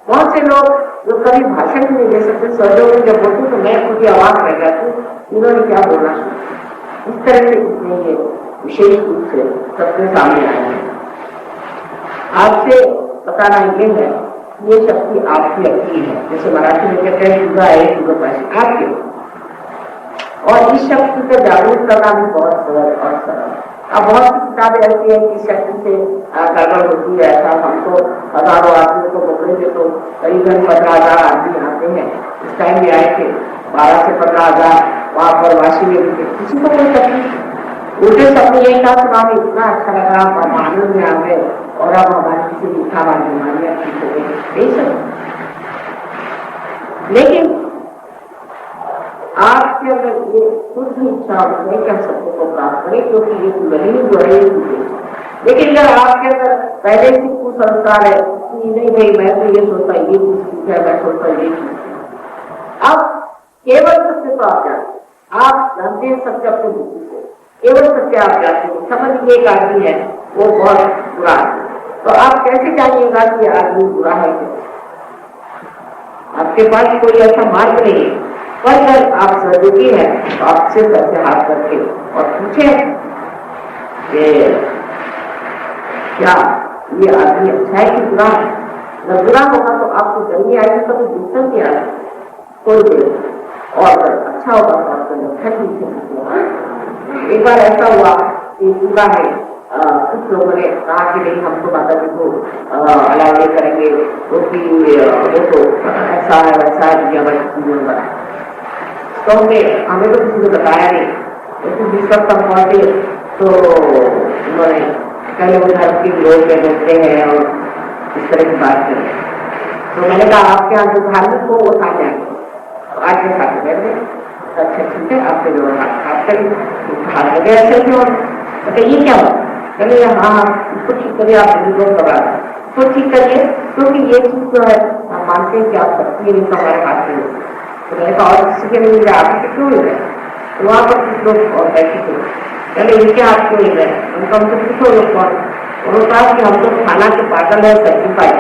बहुत से लोग जो कभी भाषण भी नहीं दे सकते, सहयोग में जब बोलते तो मैं खुद ही आवाज रह जाती हूँ, इन्होंने क्या बोलना शुरू। इस तरह से इसमें ये विशेष रूप से सबके सामने आए हैं। आपसे बताना ये है ये शक्ति आपकी अपनी है, जैसे मराठी में कहते हैं युगा है युगा आपके, और इस शक्ति को जागरूक करना भी बहुत सरल और सरल। अब बहुत सी किताबें ऐसी है कि शक्ति से गड़बड़ होती है, ऐसा हमको हजारों आदमियों को पकड़ेंगे तो करीबन 15,000 आदमी आते हैं। इस टाइम भी आए थे 12 से 15,000 वहां पर वाशी में भी थे, किसी को कोई तकलीफ। उल्टे सबने यही कहा कि हमें इतना अच्छा लगा, हम आनंद में आ गए और अब हमारी किसी लिखा वाली बीमारियां ठीक हो गई, यही सब। लेकिन आपके अंदर ये खुद ही इच्छा होती है कि हम सबको को प्राप्त करें, क्योंकि ये नहीं जो है। लेकिन अगर आपके अंदर पहले से कुसंस्कार है कि नहीं भाई मैं तो ये सोचता ये चीज ठीक है, मैं सोचता ये चीज, अब केवल सत्य तो आप जानते, आप जानते हैं सत्य अपने बुद्धि से, केवल सत्य आप जानते हैं। समझ एक आदमी है वो बहुत बुरा है, तो आप कैसे जानिएगा कि आदमी बुरा है? आपके पास कोई ऐसा मार्ग नहीं है। पर अगर आप सहयोगी है तो आपसे सत्य हाथ करके और पूछे कि क्या ये आदमी अच्छा है कि बुरा है? अगर बुरा होगा तो आपको जल्दी आएगी, कभी दूसरा नहीं आएगा कोई देर, और अच्छा होगा तो आपको लक्षण भी। एक बार ऐसा हुआ कि पूरा है, कुछ लोगों ने कहा कि नहीं हम तो माता जी को अलाव नहीं करेंगे, क्योंकि वो तो ऐसा है वैसा है, हमारे जीवन बना। तो हमें तो किसी ने बताया नहीं, लेकिन जिस वक्त हम पहुंचे तो उन्होंने पहले वो धर्म के लोग बोलते हैं और इस तरह की बात करें। तो मैंने कहा आपके यहाँ जो धार्मिक हो वो सामने आए, तो आज के साथ बैठ गए। अच्छा ठीक है, आपके जो हाथ करें हाथ लगे ऐसे थे और ये क्या हुआ? कहते हाँ इसको ठीक करिए, आप घबरा तो ठीक करिए, क्योंकि ये चीज जो है हम मानते हैं कि आप सकती नहीं तो हमारे हाथ में। तो मैंने कहा और किसी के नहीं आपके क्यों मिल गए? तो वहां पर कुछ लोग और बैठे थे, कहले इनके हाथ क्यों मिल गए? उनका हमसे पूछो लोग कौन? उन्होंने कहा कि हम तो खाना के पागल है सर्टिफाइड,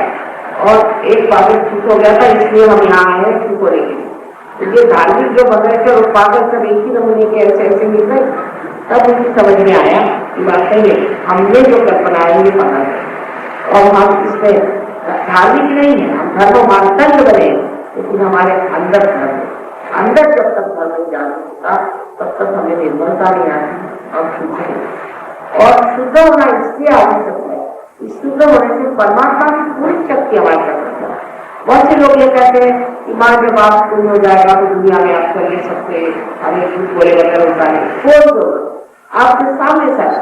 और एक पागल ठीक हो गया था इसलिए हम यहाँ आए हैं ठीक होने के लिए। तो ये धार्मिक जो बन रहे थे और पागल सब एक ही नमूने के ऐसे ऐसे मिल गए, तब उनकी समझ में आया कि बात सही है, हमने जो कल्पना है ये पागल है और हम इसमें धार्मिक नहीं है, हम धर्म मानदंड बने, लेकिन हमारे अंदर धर्म, अंदर जब तक धर्म नहीं जागरूक होता तब तक हमें निर्मलता नहीं आती और शुद्ध। और शुद्ध होना इसलिए आवश्यक है, इस शुद्ध होने से परमात्मा की पूरी शक्ति हमारे साथ है। बहुत से लोग ये कहते हैं कि माँ जब आप पूर्ण हो जाएगा तो दुनिया में आप कर ले सकते, हमें झूठ बोले बगैर होता नहीं, कोई जरूरत आपके सामने सच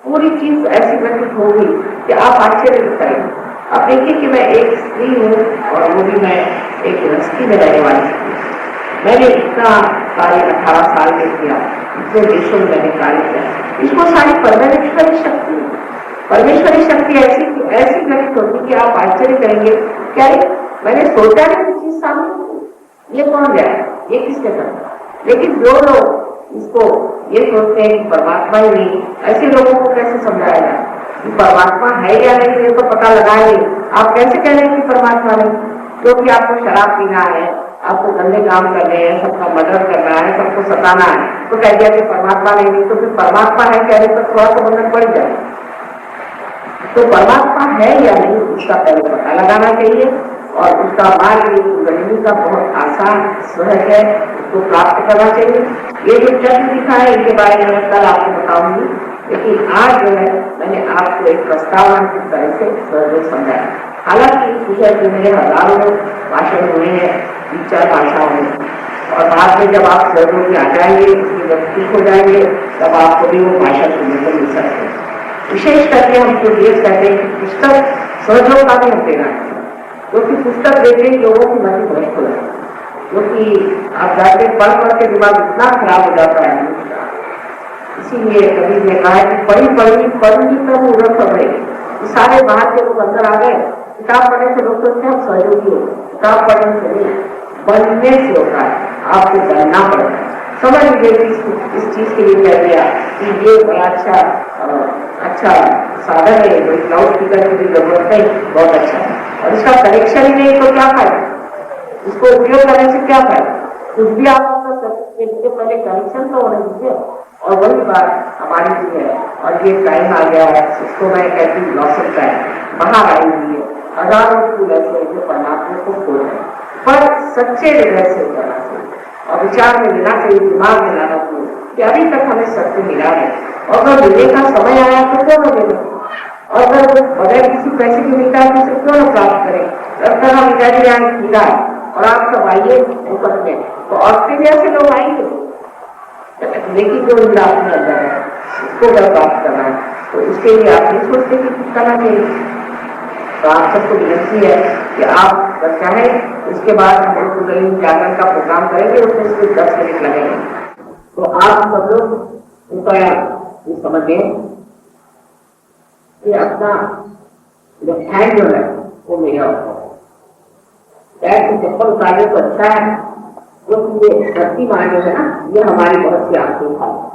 पूरी चीज ऐसी घटित होगी कि आप आश्चर्य करेंगे। अब देखिए कि मैं एक स्त्री हूँ और वो भी मैं एक गृहस्थी में रहने वाली थी। मैंने इतना कार्य 18 साल में किया, इतने देशों में मैंने कार्य किया। इसको सारी परमेश्वरी शक्ति, परमेश्वरी शक्ति ऐसी घटित होती कि आप आश्चर्य करेंगे क्या मैंने सोचा नहीं चीज सामने, ये कौन गया, ये किसने करा? लेकिन जो लोग इसको ये सोचते हैं कि परमात्मा ही नहीं, ऐसे लोगों को कैसे समझाया जाए कि परमात्मा है या नहीं? ये तो पता लगाए नहीं, आप कैसे कह रहे हैं कि परमात्मा नहीं? क्योंकि आपको शराब पीना है, आपको गंदे काम करने हैं, सबका मर्डर करना है, सबको सताना है, तो कह दिया कि परमात्मा नहीं, तो फिर परमात्मा है कहने पर थोड़ा सा बंधन पड़ जाए। तो परमात्मा है या नहीं उसका पहले पता लगाना चाहिए, और उसका मार्ग कुंडलिनी का बहुत आसान सहज है, उसको प्राप्त करना चाहिए। ये जो चक्र दिखा है इनके बारे में मैं कल आपको बताऊंगी, लेकिन आज जो है मैंने आपको एक प्रस्तावना की तरह से सहज समझाया। हालांकि इस विषय के मेरे हजारों भाषण हुए हैं 3-4 भाषाओं में, और बाद में जब आप सहयोग आ जाएंगे, उसमें जब ठीक हो जाएंगे, तब आपको भी वो भाषा सुनने को मिल सकते हैं। विशेष करके हम तो ये कहते हैं कि पुस्तक सहयोग का भी हम देना चाहिए, क्योंकि पुस्तक देते लोगों की मति भ्रष्ट हो जाती है, क्योंकि आप जाते पढ़ के दिमाग इतना खराब हो जाता है। इसीलिए कभी ने कहा कि पढ़ी तब उड़न सब रहे, सारे बाहर के लोग अंदर आ गए। किताब पढ़ने से लोग सोचते हैं सहयोगी हो, किताब पढ़ने से नहीं, बनने से होता है, आपको बनना पड़ता है। समझ लीजिए इस चीज के लिए कह दिया कि ये बड़ा अच्छा साधन है, कोई लाउड स्पीकर की भी जरूरत नहीं, बहुत अच्छा है, और इसका कनेक्शन ही नहीं तो क्या फायदा, इसको उपयोग करने से क्या फायदा? कुछ भी आप इसके पहले कनेक्शन तो होने दीजिए। और वही बात हमारी भी है, और ये टाइम आ गया है, इसको मैं कहती हूँ लॉसन टाइम, बाहर आई हुई है। हजारों फूल ऐसे जो परमात्मा को खोल रहे हैं, पर सच्चे हृदय से करना चाहिए और विचार में लेना चाहिए, दिमाग में लाना चाहिए कि अभी तक हमें सत्य मिला है, और अगर मिलने का समय आया तो क्यों न मिले, और अगर बगैर किसी पैसे के मिलता है तो उसे क्यों न प्राप्त करें। अगर हम इधर मिला और आप सब आइए ऊपर में, तो ऑस्ट्रेलिया से लोग आएंगे, लेकिन जो मिला अपने अंदर है उसको अगर प्राप्त करना है तो उसके लिए आप नहीं सोचते कि कुछ करना चाहिए। तो आप सबको विनती है कि आप चाहे उसके बाद हम लोग जागरण का प्रोग्राम करेंगे, उसमें सिर्फ 10 मिनट लगेंगे, तो आप सब लोग कृपया समझें कि अपना लेफ्ट हैंड जो है वो मेरा होता है, पैर से चप्पल उतारने तो अच्छा है, क्योंकि ये धरती माँ जो है ना, ये हमारी बहुत सी आंखें उठाई।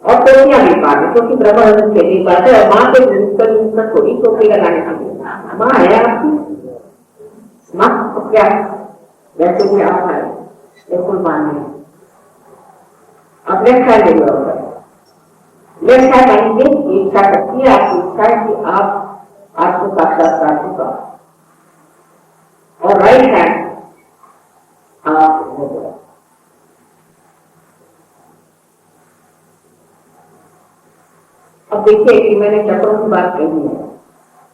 और टोपियां भी पा रहे, क्योंकि ब्रह्मानंद के नहीं पाते, और माँ के मिलकर थोड़ी टोपी लगाने का माँ है आपकी माँ, तो क्या वैसे भी आप है बिल्कुल माँ नहीं। अब लेफ्ट हैंड ले लो, लेफ्ट हैंड आएंगे, इच्छा करती है आपकी इच्छा है कि आप आपको साक्षात्कार होगा, और राइट हैंड आप अब देखिए कि मैंने चक्रों की बात कही है,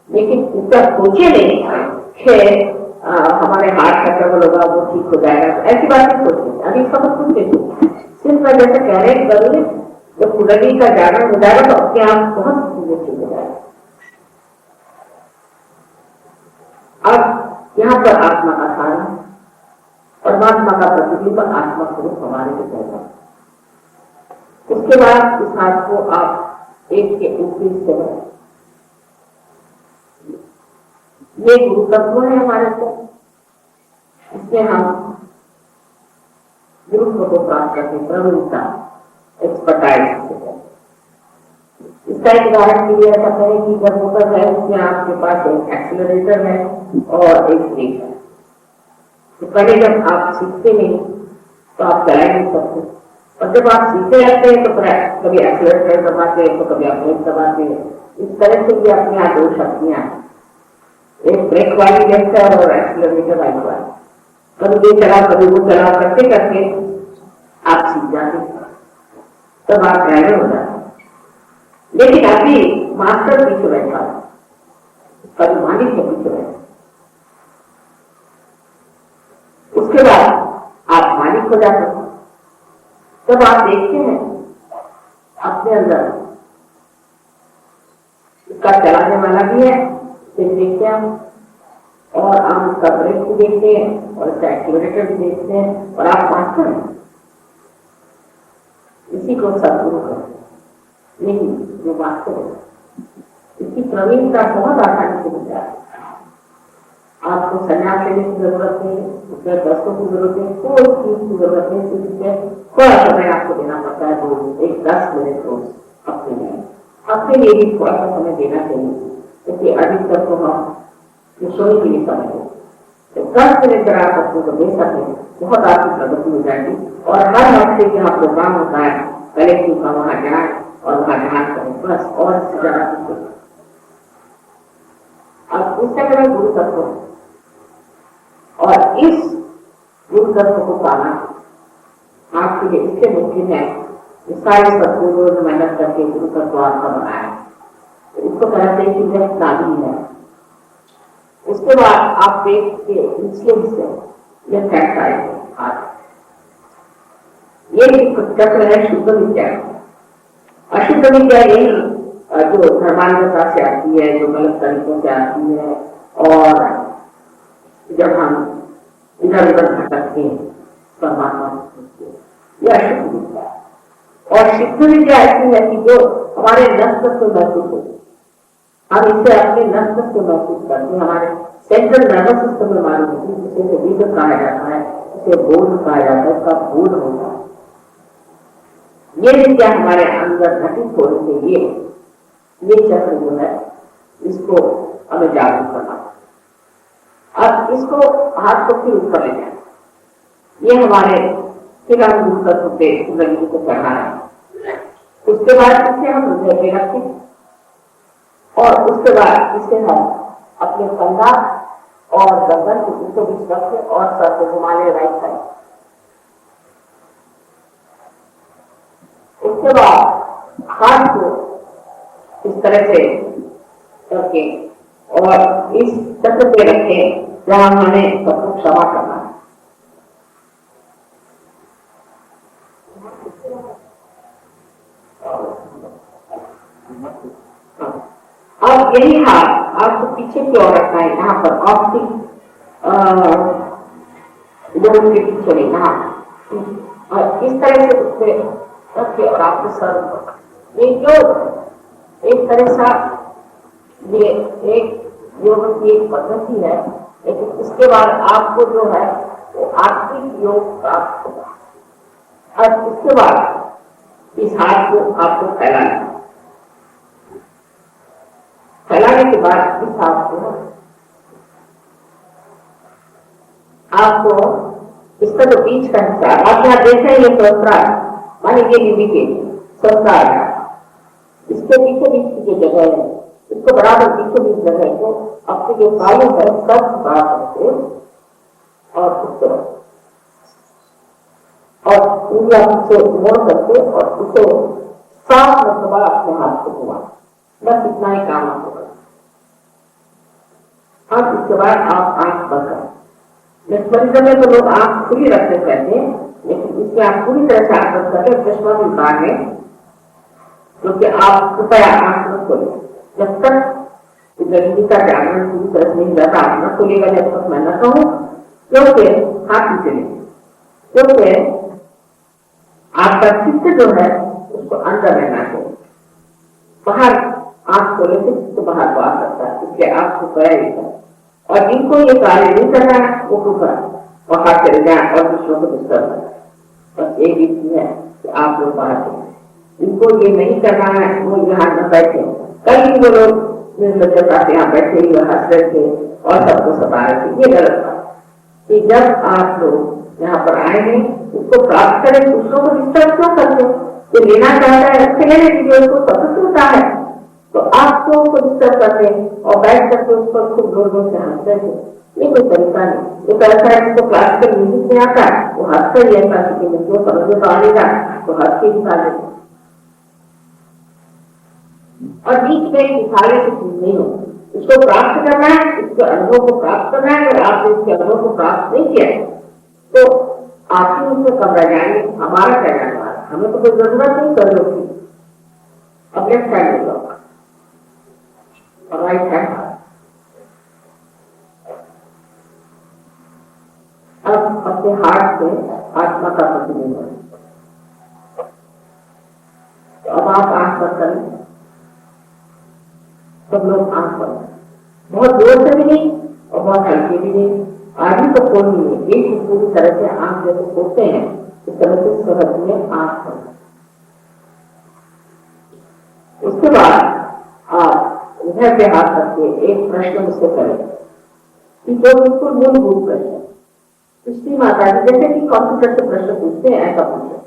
लेकिन उसका सोचे नहीं कि हमारे हार्ट का ट्रबल होगा वो ठीक हो जाएगा, ऐसी बात नहीं सोचते। अभी इसका कुछ नहीं, सिर्फ मैं जैसे कह रहे हैं करूँ, जब कुंडली का जागरण हो जाएगा तो अपने आप बहुत चीजें ठीक हो जाएगा। अब यहाँ पर आत्मा का सारा परमात्मा का प्रतिबिंब आत्मा स्वरूप हमारे को, उसके बाद इस हाथ को आप एक के ऊपरी से, ये गुरु तत्व है हमारे को, इससे हम गुरुत्व को प्राप्त करते हैं, प्रवीणता एक्सपर्टाइज। इसका एक उदाहरण के लिए ऐसा करें कि जब मोटर है उसमें आपके पास एक एक्सीलरेटर है और एक ब्रेक है, तो पहले जब आप सीखते नहीं तो आप चला नहीं सकते, और जब आप सीखते रहते हैं तो कभी एक्सीलरेटर दबाते हैं तो कभी आप ब्रेक दबाते हैं। इस तरह से भी अपने यहाँ दो शक्तियां हैं, एक ब्रेक वाली लेफ्ट है और एक्सीलरेटर राइट वाली, कभी ये चला कभी वो चला, करते करके आप सीख जाते, तब आप ड्राइवर हो जाते। लेकिन अभी मास्टर पीछे बैठा, कभी मालिक के पीछे बैठा, उसके बाद आप मालिक हो जाते, तब आप देखते हैं अपने अंदर इसका चलाने वाला भी है, फिर देखते हैं, और आप उसका ब्रेक भी देखते हैं और इसका एक्सीलरेटर भी देखते हैं, और आप मास्टर हैं। इसी को सदगुरु करते हैं, लेकिन जो मास्टर है इसकी प्रवीणता बहुत आसानी से मिल जाती है। आपको संन्यास लेने की जरूरत नहीं, उसमें दस्तों की जरूरत नहीं, कोई चीज की जरूरत नहीं, सिर्फ थोड़ा समय आपको देना पड़ता है, रोज एक 10 मिनट रोज अपने लिए भी थोड़ा सा समय देना चाहिए, क्योंकि अधिकतर तो हम सोने के लिए समय दें, तो 10 मिनट अगर आप अपने को दे सकें बहुत आपकी प्रगति हो जाएगी। और हर हफ्ते के यहाँ प्रोग्राम होता है, कलेक्टिव का, वहां जाए और वहां ध्यान करें, बस, और इससे ज्यादा कुछ। अब उससे अगर गुरु तत्व, और इस गुरु तत्व को पाना आपके लिए इससे मुमकिन है, इस सारे सदगुरु ने मेहनत करके गुरु तत्व आपका बनाया, तो इसको कहते हैं कि यह नाभि है। उसके बाद आप पेट के निचले हिस्से, यह फैट साइड हाथ, ये चक्र है शुद्ध विद्या। अशुद्ध विद्या यही जो धर्मांधता से आती है, जो गलत तरीकों से आती है, और जब हम इधर उधर भटकते हैं परमात्मा, यह अशुद्ध विद्या। और शुद्ध विद्या ऐसी है कि जो हमारे नष्ट से महसूस होती, हम इसे अपने नष्ट से महसूस करते हैं, हमारे सेंट्रल नर्वस सिस्टम में मालूम होती है, जिसे विद्या कहा जाता है, इसे बोध कहा जाता है, उसका बोध होता है। ये विद्या हमारे अंदर घटित होने के लिए ये चक्र जो है इसको हमें जागरूक करना। अब इसको हाथ को फिर ऊपर ले जाए, ये हमारे फिर हम गुरु तत्व पे जिंदगी को चढ़ा है। उसके बाद इसे हम हृदय पे रखें, और उसके बाद इसे हम अपने कंधा और गर्दन के बीचों बीच रखें और सर को घुमा ले राइट साइड। उसके बाद हाथ को इस तरह से करके और इस तत्व पे रखें जहां हमें सबको क्षमा करना है। अब यही हाथ आपको पीछे की ओर रखना है, यहाँ पर ऑप्टिक लोगों के पीछे नहीं, यहाँ और इस तरह से उससे रखे और आपके सर ये जो एक तरह सा ये एक योग की एक पद्धति है, लेकिन इसके बाद आपको जो है वो आत्मिक योग प्राप्त होगा। और इसके बाद इस हाथ को आपको फैलाने के बाद इस हाथ को आपको इसका जो बीच का हिस्सा आप यहाँ देख रहे हैं, ये सहस्त्रार मानी ये लिपि के सहस्त्रार है, इसके पीछे बीच की जो जगह है इसको बराबर पीछे बीच जगह को अपने जो कालों है सब बात करके और उसको और इंडिया से मोड़ करके और उसे 7 मरतबा अपने हाथ को घुमा, बस इतना ही काम आपको करना। अब इसके बाद आप आंख बंद करें। परिश्रम में तो लोग आंख खुली रखते कहते हैं, लेकिन इसमें आप पूरी तरह से आंख बंद करके चश्मा भी उतार लें, क्योंकि आप कृपया आंख मत खोलें जब तक गरीबी का जागरण पूरी तरह से नहीं जाता। आप न खोलेगा जब तक मैं न कहूँ, क्योंकि हाथ नीचे नहीं, क्योंकि आपका चित्त जो है उसको अंदर रहना चाहिए। बाहर आंख खोले से चित्त बाहर को आ सकता है, इसलिए आपको प्रयास है। और जिनको ये कार्य नहीं करना है वो कुछ बाहर चले जाए और दूसरों को डिस्टर्ब करें। बस एक ही चीज है कि आप लोग बाहर चले, जिनको ये नहीं करना है वो यहाँ न बैठे। कल ही वो लोग यहाँ बैठे हुए हंस रहे थे और सबको सता रहे थे, ये गलत बात कि जब आप लोग यहाँ पर आए हैं उसको प्राप्त करें, दूसरों को डिस्टर्ब क्यों करते हो? जो लेना चाहता है अच्छे लेने दीजिए, उसको स्वतंत्रता है, तो आप क्यों उसको डिस्टर्ब करते हैं और बैठ करके उस पर खूब जोर जोर से हंसते हैं? ये कोई तरीका नहीं। ये ऐसा है जिसको क्लासिकल म्यूजिक में आता है वो हंसता ही है, क्लासिकल म्यूजिक जो समझ तो आएगा तो हंस के दिखा देते। और बीच में दिखाने की चीज नहीं हो, इसको प्राप्त करना है, इसके अनुभव को प्राप्त करना है। अगर आपने इसके अनुभव को प्राप्त नहीं किया तो आप ही उसमें कम रह जाएंगे, हमारा क्या जाने वाला, हमें तो कोई जरूरत नहीं कर रही। अब लेफ्ट हैंड लो और राइट हैंड, अब अपने हाथ से आत्मा का प्रतिबिंब है। तो अब आप आंख बंद करें, सब लोग आंख बंद, बहुत जोर से भी नहीं और बहुत हल्के भी नहीं, आदमी तो खोल नहीं है, एक पूरी तरह से आंख जैसे खोलते हैं इस तरह से सहज में आंख बंद। उसके बाद आप इधर पे हाथ रखिए, एक प्रश्न मुझसे करें कि जो बिल्कुल मूलभूत प्रश्न, श्री माता जी जैसे कि कंप्यूटर से प्रश्न पूछते हैं ऐसा पूछे,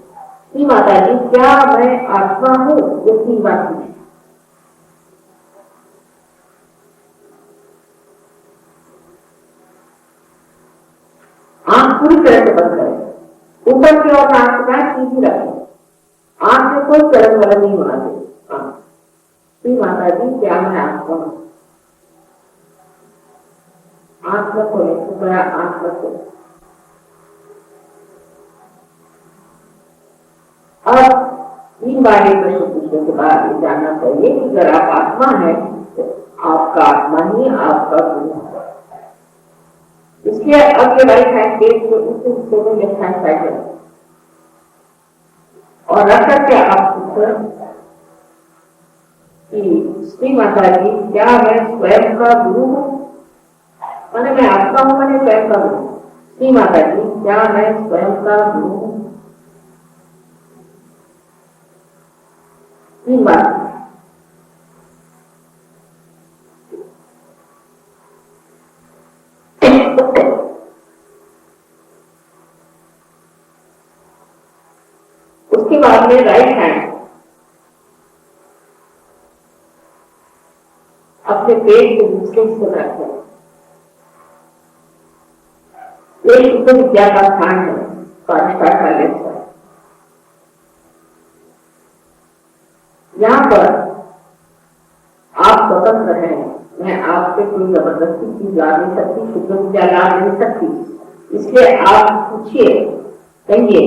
श्री माता जी क्या मैं आत्मा हूँ? ये 3 बार पूछे। आंख पूरी तरह से बंद करें, ऊपर की ओर आंख का सीधी रखें, आंख में कोई चलन वलन नहीं होना चाहिए। श्री माता जी क्या मैं आत्मा हूँ? आंख न खोले, कृपया आंख न खोले। अब 3 बार ये प्रश्न पूछने के बाद ये जानना चाहिए कि अगर आप आत्मा है तो आपका आत्मा ही आपका गुरु है। इसलिए अब ये राइट हैंड पेज को इस हिस्से में लेफ्ट हैंड साइड में और रख करके आप कि श्री माता जी क्या मैं स्वयं का गुरु हूँ? मैंने मैं आत्मा हूँ, मैंने स्वयं का गुरु। श्री माता जी क्या मैं स्वयं का गुरु हूँ? 3 बार। उसके बाद में राइट हैंड अपने पेट के दूसरे हिस्से में रखें। एक शुद्ध विद्या का स्थान है स्वाधिष्ठान का लेक्चर। यहाँ पर आप स्वतंत्र हैं, मैं आपसे कोई जबरदस्ती चीज ला नहीं सकती, शुद्ध विद्या ला नहीं सकती। इसलिए आप पूछिए, कहिए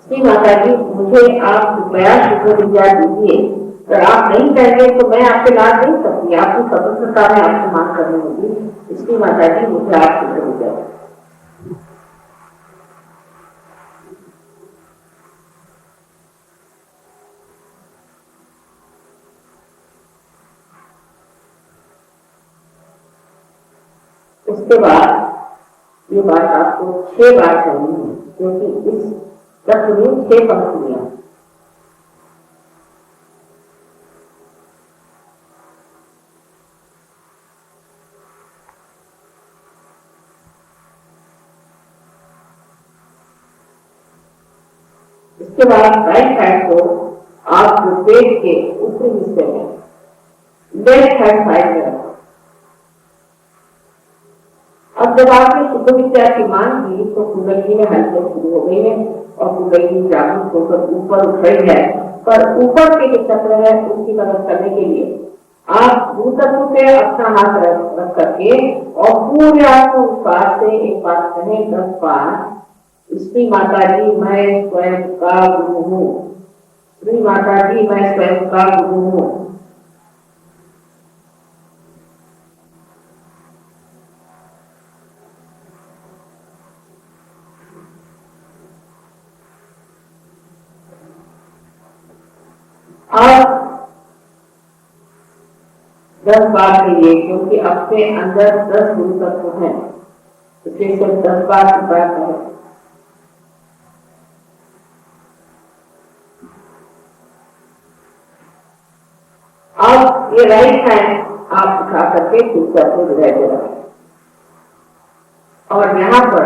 श्री माता जी मुझे आप कृपया शुद्ध विद्या दीजिए। अगर आप नहीं कहेंगे तो मैं आपसे ला नहीं सकती, आपकी स्वतंत्रता में आपसे मांग करनी होगी। इसलिए माता जी मुझे आप शुद्ध विद्या। उसके बाद ये बात आपको 6 बार करनी है, क्योंकि इस तत्व में 6 पंक्तियां। इसके बाद राइट हैंड को आप पेट के ऊपरी हिस्से में लेफ्ट हैंड साइड में रखें। अब जब आपने शुद्ध विद्या की मांग की तो कुंडली में हलचल शुरू हो गई है और कुंडली जागरूक होकर ऊपर उठ रही है। पर ऊपर के जो चक्र है उसकी मदद करने के लिए आप भूतत्व पे अपना हाथ रख करके और पूरे आत्मविश्वास से एक बात कहें 10 बार, श्री माता जी मैं स्वयं का गुरु हूँ, श्री माता जी मैं स्वयं का गुरु हूँ। आप 10 बार कहिए, क्योंकि अपने अंदर 10 गुरु तत्व हैं, इसलिए सिर्फ 10 बार है। अब ये राइट हैंड आप उठा करके फिर से अपने हृदय पे रखें और यहाँ पर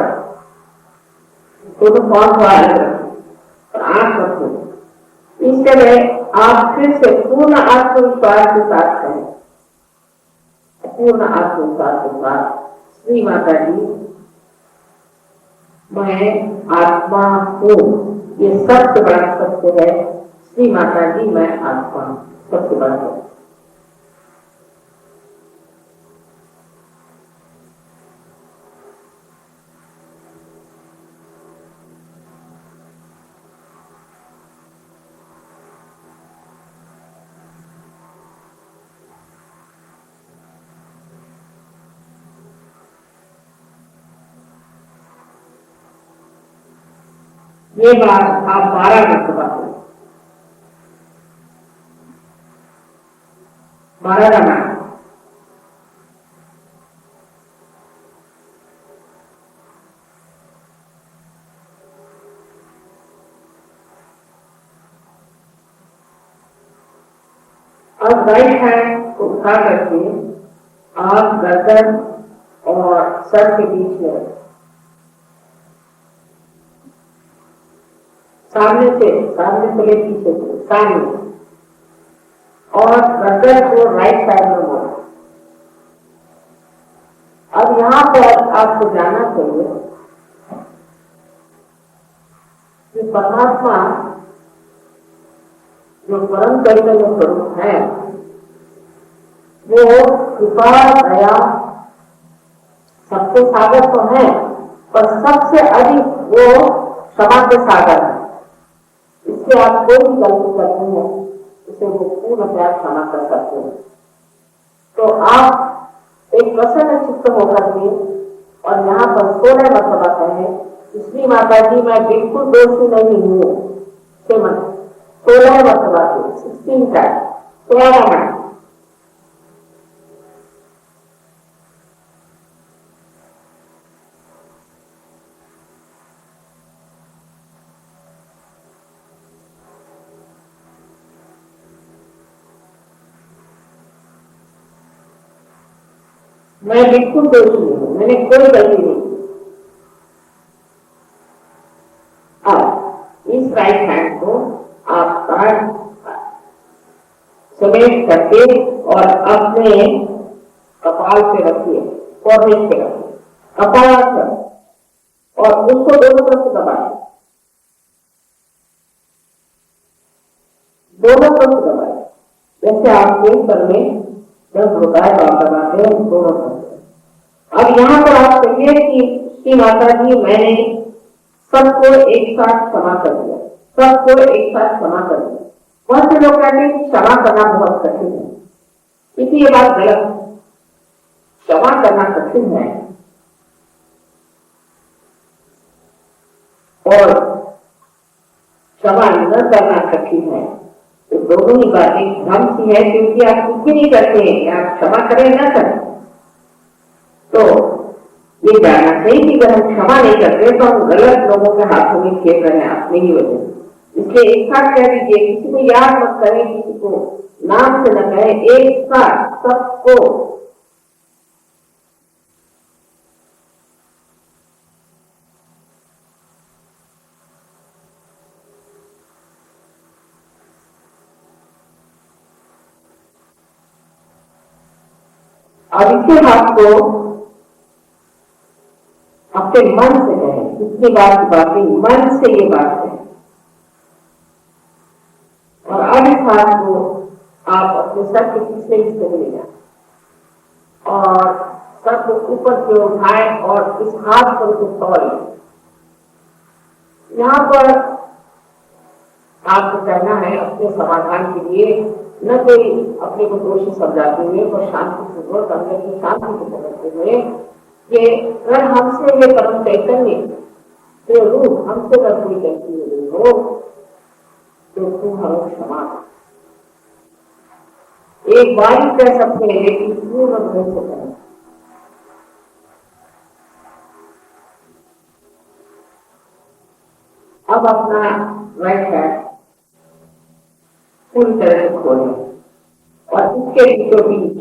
दोनों पांव थोड़ा अलग रखें और आंख रखो। इस समय आप फिर से पूर्ण आत्मविश्वास के साथ कहें, पूर्ण आत्मविश्वास के साथ, श्री माता जी मैं आत्मा हूँ। ये सबसे बड़ा सत्य है, श्री माता जी मैं आत्मा हूँ, सबसे बड़ा है। ये बात आप 12 मरतबा करें, 12 का नाम। अब राइट हैंड को उठा करके आप गर्दन और सर के बीच में सामने से ले पीछे से सामने और गर्दन को राइट साइड में मोड़ो। अब यहाँ पर आपको जाना चाहिए कि परमात्मा जो परम चैतन्य स्वरूप है वो कृपा दया सबके सागर तो है, पर सबसे अधिक वो क्षमा के सागर है। इससे आप कोई भी गलती करते हैं उसे वो पूर्ण प्यार क्षमा कर सकते हैं। तो आप एक प्रसन्न चित्त होकर के और यहाँ पर 16 मरतबा कहें, श्री माता जी मैं बिल्कुल दोषी नहीं हूँ। 16 मरतबा 16 टाइम 16 मैं बिल्कुल दोषी नहीं हूं, मैंने कोई गलती नहीं की। अब इस राइट हैंड को आप काट समेट करके और अपने कपाल पे रखिए, फोरहेड पे रखिए, कपालासन, और उसको दोनों तरफ से दबाइए, दोनों तरफ से दबाइए। जैसे आपके सर में दर्द होता है तो आप दबाते हैं दोनों तरफ से। अब यहाँ पर आप कहिए कि माता जी मैंने सबको एक साथ क्षमा कर दिया, सबको एक साथ क्षमा कर दिया। बहुत से लोग कहते हैं कि क्षमा करना बहुत कठिन है, क्योंकि ये बात गलत है। क्षमा करना कठिन है और क्षमा न करना कठिन है, तो दोनों ही बातें भ्रम सी है, क्योंकि आप कुछ भी नहीं करते हैं, आप क्षमा करें न करें। तो ये जानना चाहिए कि अगर हम क्षमा नहीं करते तो हम गलत लोगों के हाथों में खेल रहे हैं अपने ही वजह से। इसलिए एक साथ कह दीजिए, किसी को याद मत करें, किसी को नाम से न कहें, एक साथ सबको। अब इसे हाथ को अपने मन से कहें, कितनी बात बातें मन से ये बात है। और अब इस हाथ को आप अपने सर के पिछले हिस्से में ले जाए और सर को ऊपर से उठाएं और इस हाथ पर उसे तोड़ें। यहाँ पर आपको कहना है अपने समाधान के लिए, न कोई अपने को दोषी समझाते हुए और शांति पूर्वक अंदर की शांति को समझते हुए कि अगर हमसे ये परम चैतन्य तो रूप हमसे अगर कोई गलती हो रही हो तो तू हमें क्षमा। एक बार ही कह सकते हैं, लेकिन पूर्ण रूप से करें। अब अपना राइट हैंड पूरी तरह से खोलें और इसके बीचों बीच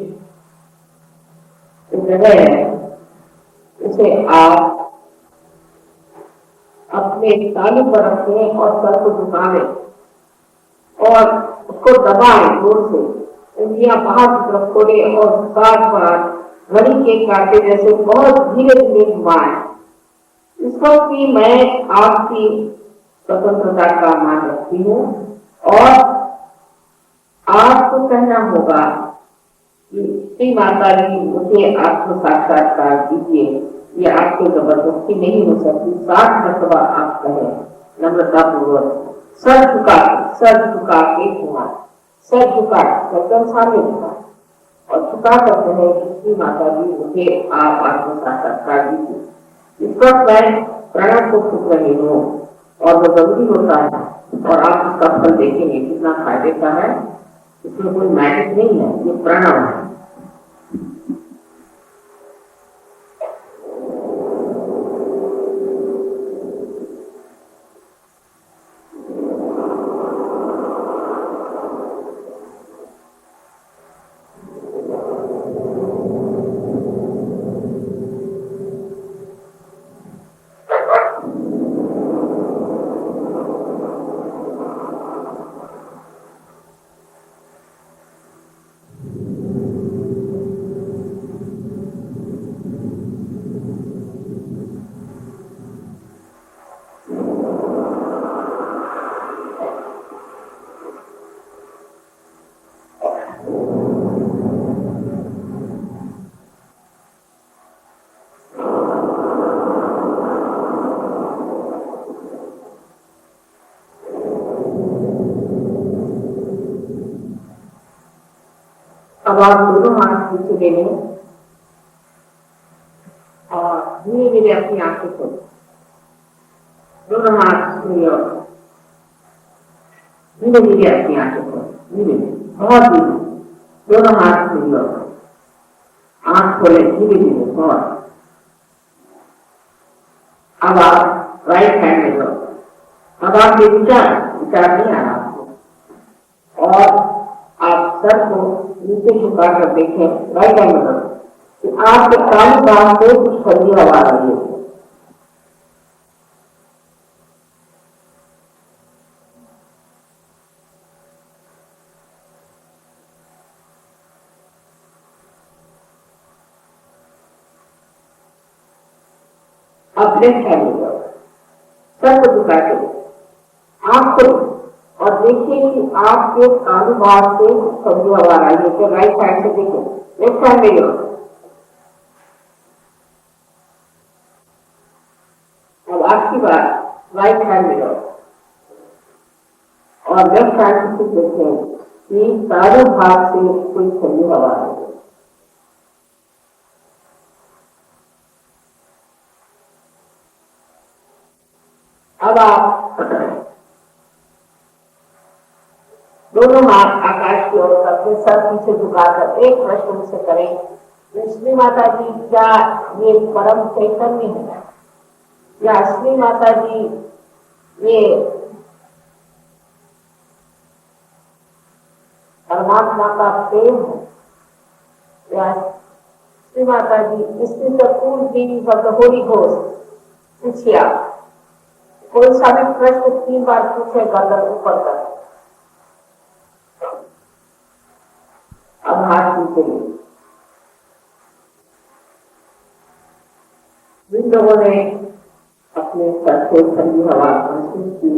जगह है, उसे आप अपने तालू पर रखें और सर को झुकाएं और उसको दबाएं जोर से, उंगलियां बाहर की तरफ खोले और 7 बार घड़ी के कांटे जैसे बहुत धीरे धीरे घुमाएं। इस वक्त भी मैं आपकी स्वतंत्रता का मान रखती हूँ और आपको कहना होगा कि श्री माता जी मुझे आत्म साक्षात्कार दीजिए, ये आपको जबरदस्ती नहीं हो सकती। 60 मरतबा आप कहें नम्रता पूर्वक, सर झुका के घुमाएं, सर झुका गर्दन सामने झुका और झुका करते हैं कि श्री माता जी मुझे आप आत्म साक्षात्कार दीजिए। इस वक्त मैं प्रणव को फूक रही हूँ और वो जरूरी होता है और आप उसका फल देखेंगे कितना फायदे का है। इसमें कोई मैजिक नहीं है, ये प्रणव है। अब आप दोनों हाथ नीचे ले लें और धीरे धीरे अपनी आंखें खोलें। दोनों हाथ धीरे धीरे अपनी आंखें खोलें, धीरे बहुत धीरे। दोनों हाथ धीरे आंख खोले धीरे धीरे बहुत। अब आप राइट हैंड में लो। अब आप ये विचार नहीं आ रहा आपको और आप सर को नीचे झुका कर देखें राइट हैंड में कि आपके कान बाहर से कुछ ठंडी हवा आ रही है। अब लेफ्ट हैंड में जाओ, सर को झुका के आंख खोलो और देखिए कि आपके कान भाग से ठंडी हवा आ रही है। तो राइट साइड से देखो, लेफ्ट हैंड में जाओ। अब आपकी बात, राइट हैंड में जाओ और लेफ्ट हैंड से देखें कि चारों भाग से कोई ठंडी हवा आ रही है। अब आप दोनों हाथ आकाश की ओर करके सर पीछे झुकाकर एक प्रश्न से करें, श्री माता जी क्या ये परम चैतन्य है, या श्री माता जी ये परमात्मा का प्रेम है, या श्री माता जी इसकी पूर्ण being of the Holi ghost? पूछिए आप, कोई सा भी प्रश्न 3 बार पूछे, गर्दन ऊपर कर। अब हाथ नीचे ले। जिन लोगों ने अपने सर से ठंडी हवा महसूस की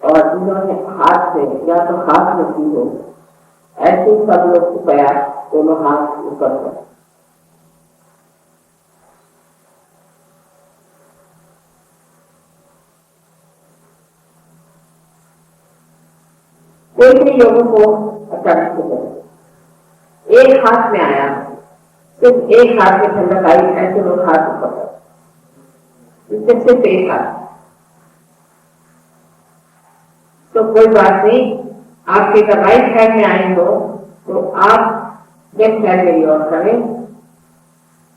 और जिन्होंने हाथ से या तो हाथ में की हो, ऐसे सब लोग कृपया दोनों हाथ ऊपर कर। कोई लोगों को अचानक से एक हाथ में आया, सिर्फ एक हाथ में ठंडक आई, ऐसे लोग हाथ ऊपर कर, इससे सिर्फ एक हाथ। तो कोई बात नहीं, आपके अगर राइट हैंड में आई हो तो आप लेफ्ट हैंड में यूज करें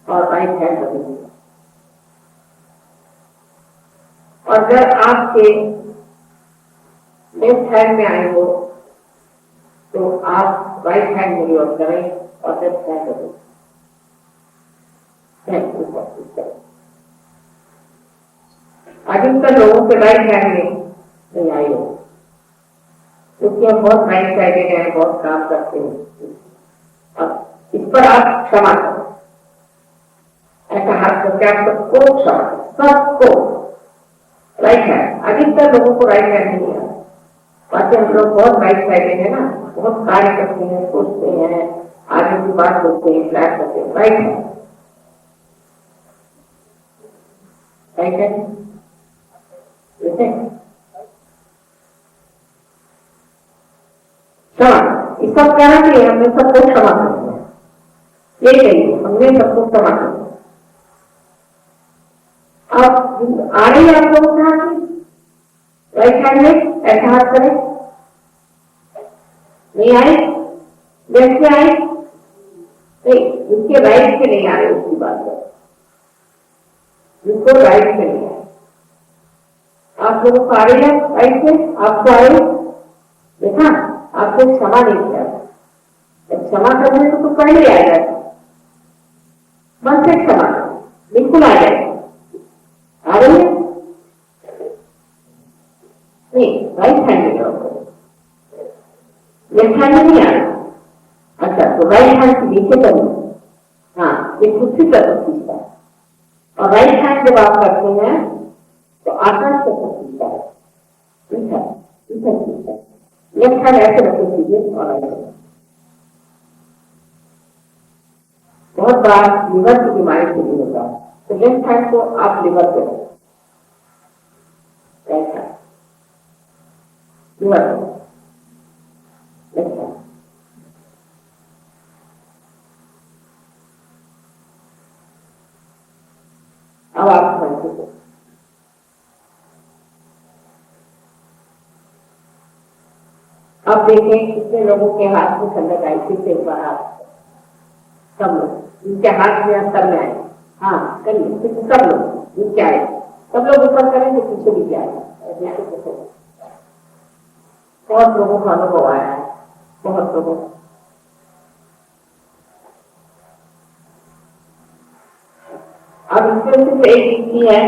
और राइट हैंड रखें। और अगर आपके लेफ्ट हैंड में आई हो तो आप राइट हैंड में यूज करें और लेफ्ट हैंड रखें। अधिकतर लोगों के राइट हैंड में नहीं आई हो, क्योंकि हम बहुत राइट साइडेड हैं, बहुत काम करते हैं। अब इस पर आप क्षमा करो, ऐसा हाथ करके आप सबको क्षमा करो, सबको। राइट हैंड, अधिकतर लोगों को राइट हैंड नहीं आता, बाकी हम लोग बहुत राइट साइडेड है ना, बहुत कार्य करते हैं, सोचते हैं, आगे की बात सोचते हैं, प्लान करते हैं। राइट हैंड, राइट हैंड, क्षमा, इस सब कहना चाहिए हमने सबको क्षमा कर दिया, ये कहिए हमने सबको क्षमा कर दिया। अब आ रही है आप लोगों के हाथ में, राइट हैंड में ऐसा हाथ करें, नहीं आई, लेफ्ट में आई नहीं, जिसके राइट से नहीं आ रहे उसकी बात है, जिसको राइट से नहीं आए। आप लोगों को आ रही है राइट से, आपको आए, देखा आपको क्षमा नहीं किया, क्षमा करने तो पहले आ जाए, मन से क्षमा बिल्कुल आ जाए। आ रही है नहीं, राइट हैंड में जाओ, लेफ्ट हैंड में नहीं आ रहा। अच्छा, तो राइट हैंड से नीचे करो, हाँ ये कुर्सी कर खींचता है, और राइट हैंड जब आप करते हैं तो आकाश से खींचता है, ठीक है, ठीक है। लेफ्ट हैंड ऐसे रखे कीजिए और राइट हैंड। बहुत बार लिवर की बीमारी से भी होता है, तो लेफ्ट हैंड को आप लिवर पे रखें, राइट हैंड लिवर पे, लेफ्ट हैंड। अब आप समझिए, अब देखें कितने लोगों के हाथ में ठंडक आई थी। एक बार आप सब लोग जिनके हाथ में अंतर में आए, हाँ करिए, सब लोग जिनके आए, सब लोग ऊपर करेंगे, पीछे भी क्या आए। बहुत लोगों का अनुभव आया है, बहुत लोगों। अब इसमें सिर्फ एक रीति है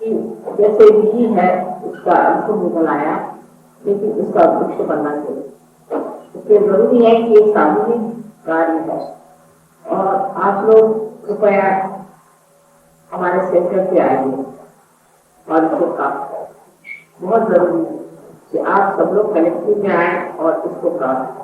कि जैसे बीज है उसका अंकुर निकल आया, लेकिन उसका वृक्ष बनना चाहिए। इसलिए जरूरी है कि एक सामूहिक कार्य है, और आप लोग कृपया हमारे सेंटर पे आएंगे और इसको प्राप्त करें। बहुत जरूरी है कि आप सब लोग कलेक्टिव में आए और इसको प्राप्त